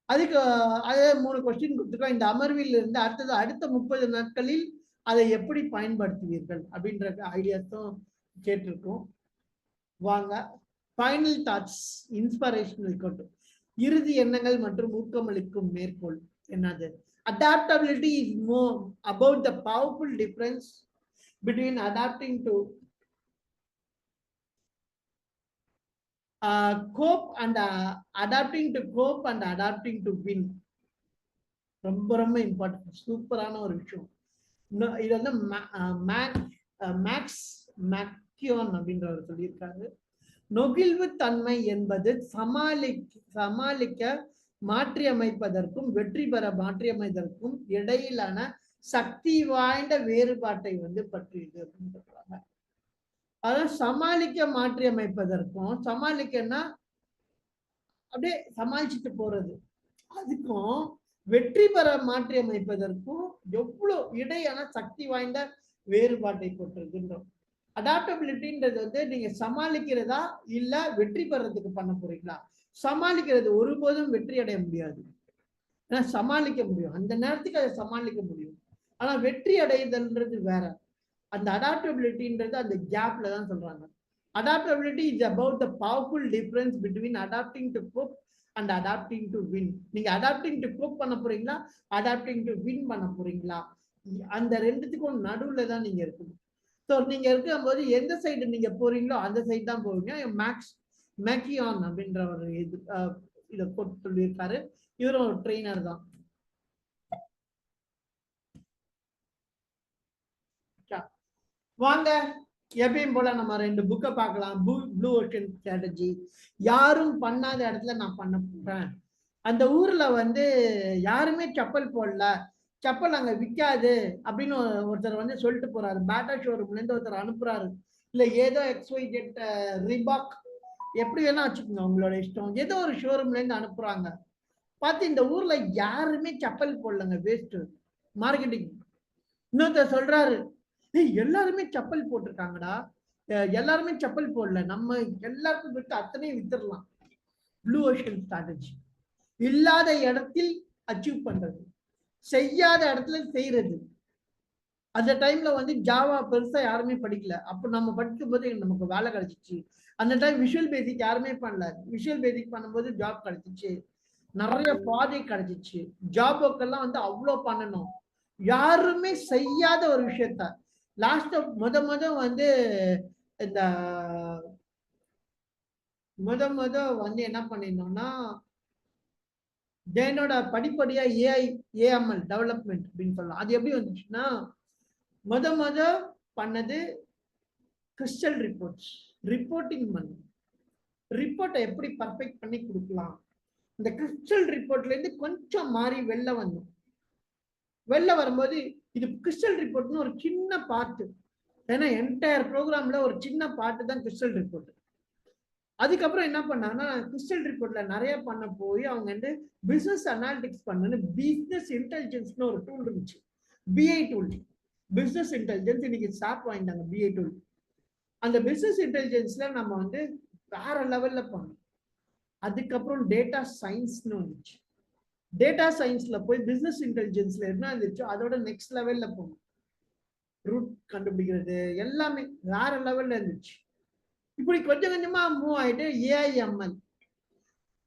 அதுக்கு அதே 3 கொஸ்டின் கொடுத்துருக்கோம். இந்த அமர்வில் இருந்து அடுத்த 30 நாட்களில் அதை எப்படி பயன்படுத்துவீர்கள் அப்படின்ற ஐடியாஸும் கேட்டிருக்கோம். வாங்க, ஃபைனல் தாட்ஸ், இன்ஸ்பிரேஷனல் கொண்டு இறுதி எண்ணங்கள் மற்றும் ஊக்கமளிக்கும் மேற்கோள் என்னது? Adaptability is more about the powerful difference between adapting to cope and adapting to cope and adapting to win. ரொம்ப ரொம்ப இம்பார்ட்டன்ட், சூப்பரான ஒரு விஷயம். இது வந்து மேக்ஸ் மேக்கியோன் அப்படின்றவர் சொல்லியிருக்காரு. நெகிழ்வு தன்மை என்பது சமாளிக்க மாற்றியமைப்பதற்கும் வெற்றி பெற மாற்றியமைப்பதற்கும் இடையிலான சக்தி வாய்ந்த வேறுபாட்டை வந்து பற்றியது அப்படின்னு சொல்றாங்க. அதான் சமாளிக்க மாற்றியமைப்பதற்கும், சமாளிக்கன்னா அப்படியே சமாளிச்சுட்டு போறது, அதுக்கும் வெற்றி பெற மாற்றி அமைப்பதற்கும் எவ்வளவு இடையான சக்தி வாய்ந்த வேறுபாட்டை கொண்டிருக்கின்றோம். அடாப்டபிலிட்டின்றது வந்து நீங்க சமாளிக்கிறதா இல்ல வெற்றி பெறதுக்கு பண்ண போறீங்களா? சமாளிக்கிறது ஒருபோதும் வெற்றி அடைய முடியாது. ஏன்னா சமாளிக்க முடியும், அந்த நேரத்துக்கு அதை சமாளிக்க முடியும். ஆனா வெற்றி அடைதல்ன்றது வேற. அந்த அடாப்டபிலிட்டின்றது அந்த கேப்ல தான் சொல்றாங்க. Adaptability is about the powerful difference between adapting to cope and adapting to win. நீங்க அடாப்டிங் டு கோப் பண்ண போறீங்களா, அடாப்டிங் டு வின் பண்ண போறீங்களா? அந்த ரெண்டுத்துக்கும் நடுவுல தான் நீங்க இருக்கணும். ஸோ நீங்க இருக்கும்போது எந்த சைடு நீங்க போறீங்களோ அந்த சைடு தான் போவீங்க. மேக்கியான் அப்படின்ற ஒரு இது இதை போட்டு சொல்லியிருக்காரு. இவரும் ஒரு ட்ரெயினர் தான். வாங்க எப்பயும் போல நம்ம 2 புக்கை பார்க்கலாம். Blue ocean strategy. யாரும் பண்ணாத இடத்துல நான் பண்ண போறேன். அந்த ஊர்ல வந்து யாருமே செப்பல் போடல, செப்பல் அங்க விற்காது அப்படின்னு ஒருத்தர் வந்து சொல்லிட்டு போறாரு. பேட்டா ஷோரூம்ல இருந்து ஒருத்தர் அனுப்புறாரு. இல்ல ஏதோ XYZ ரிபாக் எப்படி வேணா வச்சுக்கோங்க, உங்களோட இஷ்டம். ஏதோ ஒரு ஷோரூம்ல இருந்து அனுப்புறாங்க. பார்த்து இந்த ஊர்ல யாருமே செப்பல் போடலங்க, வேஸ்ட் மார்க்கெட்டிங். இன்னொருத்தர் சொல்றாரு, எல்லாருமே செப்பல் போட்டிருக்காங்கடா, எல்லாருமே செப்பல் போடல, நம்ம எல்லாருக்கும் விட்டு அத்தனையும் வித்துடலாம். Blue ocean strategy. இல்லாத இடத்தில் அச்சீவ் பண்றது, செய்யாத இடத்துல செய்யறது. அந்த டைம்ல வந்து ஜாவா பெருசா யாருமே படிக்கல. அப்ப நம்ம படிக்கும் போது நமக்கு வேலை கிடைச்சிச்சு. அந்த டைம் விஷுவல் பேசிக் யாருமே பண்ணல. விஷுவல் பேசிக் பண்ணும்போது ஜாப் கிடைச்சிச்சு, நிறைய ப்ராஜெக்ட் கிடைச்சிச்சு. ஜாப் ஒர்க் எல்லாம் வந்து அவ்வளவு பண்ணணும். யாருமே செய்யாத ஒரு விஷயத்த லாஸ்ட் முத வந்து இந்த முத வந்து என்ன பண்ணிருந்தோம்னா, என்னோட படிப்படியா ஏஎம்எல் டெவலப்மெண்ட் அப்படின்னு சொல்லலாம். அது எப்படி வந்துச்சுன்னா, முத பண்ணது கிறிஸ்டல் ரிப்போர்ட்ஸ். ரிப்போர்ட்டிங் பண்ணு, ரிப்போர்ட்டை எப்படி பர்ஃபெக்ட் பண்ணி கொடுக்கலாம். இந்த கிறிஸ்டல் ரிப்போர்ட்ல இருந்து கொஞ்சம் மாறி வெளில வரும்போது இது கிறிஸ்டல் ரிப்போர்ட்னு ஒரு சின்ன பார்ட். ஏன்னா என்டையர் ப்ரோக்ராம்ல ஒரு சின்ன பார்ட் தான் கிறிஸ்டல் ரிப்போர்ட். அதுக்கப்புறம் என்ன பண்ணாங்கன்னா, கிறிஸ்டல் ரிப்போர்ட்ல நிறைய பண்ண போய் அவங்க வந்து பிசினஸ் அனாலிட்டிக்ஸ் பண்ணு, பிசினஸ் இன்டெலிஜென்ஸ்னு ஒரு டூல் இருந்துச்சு, பிஐ டூல். பிசினஸ் இன்டெலிஜென்ஸ் இன்னைக்கு ஸ்டாப் வாங்கிட்டாங்க, பிஐ டூல். அந்த பிசினஸ் இன்டெலிஜென்ஸ்ல நம்ம வந்து வேற லெவல்ல பண்ணோம். அதுக்கப்புறம் டேட்டா சயின்ஸ்னு வந்துச்சு. டேட்டா சயின்ஸ்ல போய் பிசினஸ் இன்டெலிஜென்ஸ்ல என்ன இருந்துச்சோ அதோட நெக்ஸ்ட் லெவல்ல போகணும். ரூட் கண்டுபிடிக்கிறது எல்லாமே வேற லெவல்ல இருந்துச்சு. இப்படி கொஞ்சம் கொஞ்சமா மூவ் ஆயிட்டு ஏஐஎம்எல்,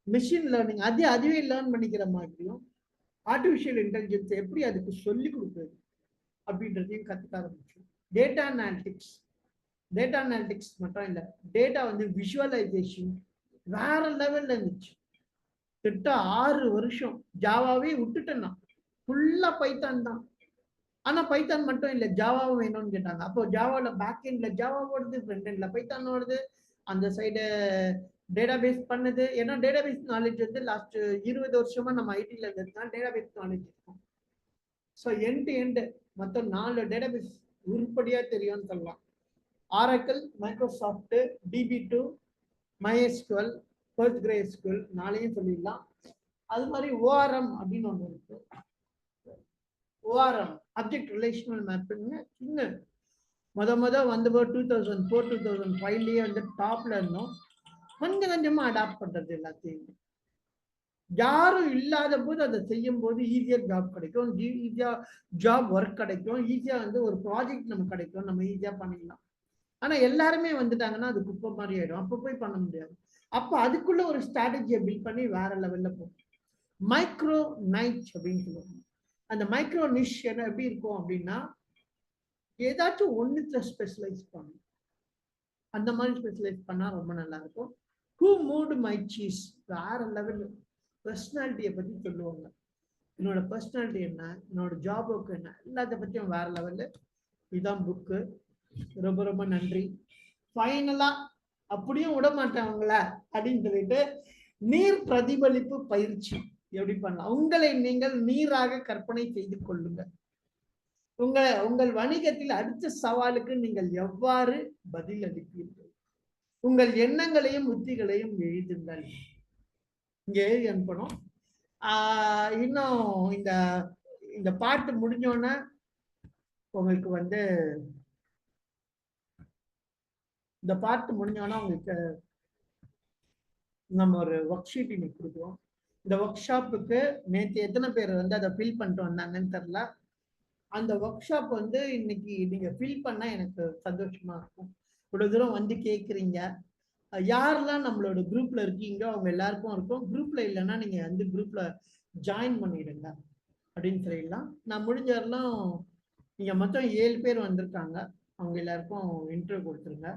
மிஷின் லேர்னிங், அதுவே லேர்ன் பண்ணிக்கிற மாதிரியும் ஆர்டிபிஷியல் இன்டெலிஜென்ஸ் எப்படி அதுக்கு சொல்லி கொடுக்குறது அப்படின்றதையும் கத்துக்க ஆரம்பிச்சோம். டேட்டா அனாலிட்டிக்ஸ் மட்டும் இல்லை, டேட்டா வந்து விஷுவலைசேஷன் வேற லெவல்ல இருந்துச்சு. கிட்ட 6 வருஷம் ஜாவாவே விட்டுட்டேன் நான், ஃபுல்லா பைத்தான் தான். ஆனா பைத்தான் மட்டும் இல்லை, ஜாவாவும் வேணும்னு கேட்டாங்க. அப்போ ஜாவால பேக் எண்ட்ல ஜாவா ஓடுது, ஃப்ரண்ட் எண்ட்ல பைத்தான் ஓடுது, அந்த சைடு டேட்டாபேஸ் பண்ணுது. ஏன்னா டேட்டாபேஸ் நாலேஜ் வந்து லாஸ்ட் 20 வருஷமா நம்ம ஐடில இருந்ததுனால டேட்டாபேஸ் நாலேஜ் இருக்கும். ஸோ எண்ட் டு எண்ட் மொத்தம் 4 டேட்டாபேஸ் உருப்படியா தெரியும்னு சொல்லலாம். Oracle, Microsoft, DB2, MySQL, PostgreSQL 4ஐயும் சொல்லிடலாம். அது மாதிரி ORM அப்படின்னு ஒன்று இருக்கு. ORM ஆப்ஜெக்ட் ரிலேஷனல் மேப்பிங் இன்னும் முத வந்தபோது 2004-2005 வந்து டாப்ல இருந்தோம். கொஞ்சம் கொஞ்சமா அடாப்ட் பண்றது எல்லாத்தையும். யாரும் இல்லாத போது அதை செய்யும் போது ஈஸியா ஜாப் கிடைக்கும், ஈஸியா ஜாப் ஒர்க் கிடைக்கும், ஈஸியா வந்து ஒரு ப்ராஜெக்ட் நமக்கு கிடைக்கும், நம்ம ஈஸியா பண்ணிடலாம். ஆனா எல்லாருமே வந்துட்டாங்கன்னா அது குப்பை மாதிரி ஆயிடும், அப்ப போய் பண்ண முடியாது. அப்ப அதுக்குள்ள ஒரு ஸ்ட்ராட்டஜியை பில்ட் பண்ணி வேற லெவல்ல போகும். மைக்ரோ நைட் அப்படின்னு சொல்லுவாங்க. அந்த மைக்ரோ நிஷ் என்ன எப்படி இருக்கும் அப்படின்னா, ஏதாச்சும் ஒன்னுல ஸ்பெஷலைஸ் பண்ணும். அந்த மாதிரி ஸ்பெஷலைஸ் பண்ணா ரொம்ப நல்லா இருக்கும். ஹூ மூவ்ட் மை சீஸ் வேற லெவல். பர்சனாலிட்டியை பத்தி சொல்லுவாங்க. என்னோட பர்சனாலிட்டி என்ன, என்னோட ஜாப் ஒர்க் என்ன, எல்லாத்த பத்தியும் வேற லெவல்ல. இதுதான் புக்கு. ரொம்ப ரொம்ப நன்றி. ஃபைனலா அப்படியும் விட மாட்டேன் அவங்கள அப்படின்னு சொல்லிட்டு, நீர் பிரதிபலிப்பு பயிற்சி எப்படி பண்ணலாம். உங்களை நீங்கள் நீராக கற்பனை செய்து கொள்ளுங்கள். உங்கள் வணிகத்தில் அடுத்த சவாலுக்கு நீங்கள் எவ்வாறு பதில் அளிப்பீர்கள். உங்கள் எண்ணங்களையும் உத்திகளையும் எழுதுங்கள். இங்க எழுதி அனுப்பணும். இன்னும் இந்த இந்த பாட்டு முடிஞ்சோன்னா உங்களுக்கு வந்து இந்த பாட்டு முடிஞ்சோன்னா உங்களுக்கு நம்ம ஒரு ஒர்க் ஷீட் இன்னைக்கு கொடுக்குறோம். இந்த ஒர்க் ஷாப்புக்கு நேற்று எத்தனை பேர் வந்து அதை ஃபில் பண்ணிட்டு வந்தாங்கன்னு தெரில. அந்த ஒர்க் ஷாப் வந்து இன்னைக்கு நீங்க ஃபில் பண்ணா எனக்கு சந்தோஷமா இருக்கும். இவ்வளவு தூரம் வந்து கேட்குறீங்க. யாரெல்லாம் நம்மளோட குரூப்ல இருக்கீங்களோ அவங்க எல்லாருக்கும் இருக்கும். குரூப்ல இல்லைன்னா நீங்க வந்து குரூப்ல ஜாயின் பண்ணிடுங்க அப்படின்னு சொல்லிடலாம். நான் முடிஞ்ச வரலாம் நீங்க மொத்தம் 7 பேர் வந்திருக்காங்க. அவங்க எல்லாருக்கும் இன்டர்வியூ கொடுத்துருங்க.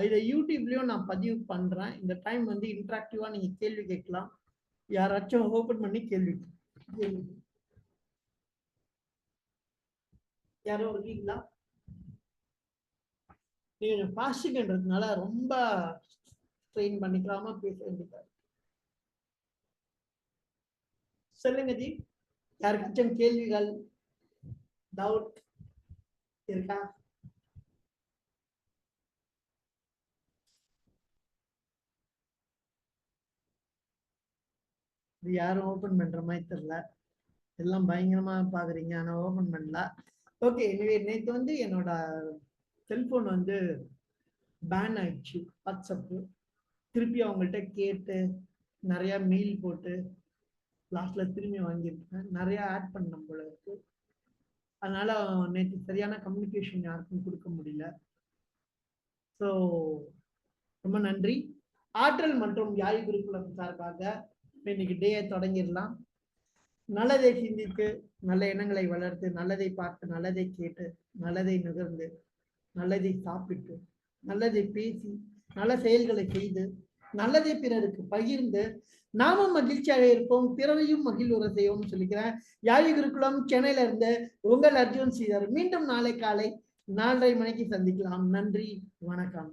இதை யூடியூப்லயும் நான் பதிவு பண்றேன். இந்த டைம் வந்து இன்டராக்டிவா நீங்க கேள்வி கேட்கலாம். யாராச்சும் ஓபன் பண்ணி கேள்வி யாரும் இருக்கீங்களா? நீங்க பாஸ்டிக்ன்றதுனால ரொம்ப ஸ்ட்ரெயின் பண்ணிக்காம பேச வேண்டியதா. சொல்லுங்க ஜி, யாருக்காச்சும் கேள்விகள் டவுட் இருக்கா? இது யாரும் ஓபன் பண்ற மாதிரி தெரியல. எல்லாம் பயங்கரமா பாக்குறீங்க, ஆனா ஓபன் பண்ணல. ஓகே, நேற்று வந்து என்னோட செல்போன் வந்து பேன் ஆயிடுச்சு வாட்ஸ்அப்பு. திருப்பி அவங்கள்ட்ட கேட்டு நிறைய மெயில் போட்டு லாஸ்ட்ல திரும்பி வாங்கியிருக்கேன். நிறைய ஆட் பண்ண போல இருக்கு. அதனால நேற்று சரியான கம்யூனிகேஷன் யாருக்கும் கொடுக்க முடியல. ஸோ ரொம்ப நன்றி. ஆற்றல் மற்றும் யாழ் குருகுலம் சார்பாக இன்னைக்கு டேயை தொடங்கிடலாம். நல்லதை சிந்தித்து நல்ல எண்ணங்களை வளர்த்து நல்லதை பார்த்து நல்லதை கேட்டு நல்லதை நுகர்ந்து நல்லதை சாப்பிட்டு நல்லதை பேசி நல்ல செயல்களை செய்து நல்லதை பிறருக்கு பகிர்ந்து நாமும் மகிழ்ச்சியாக இருப்போம், பிறரையும் மகிழ்வுற செய்வோம் சொல்லிக்கிறேன். யாழ் குருகுலம் சென்னையில இருந்து உங்கள் அர்ஜுன் ஸ்ரீதர். மீண்டும் நாளை காலை 4:30 மணிக்கு சந்திக்கலாம். நன்றி, வணக்கம்.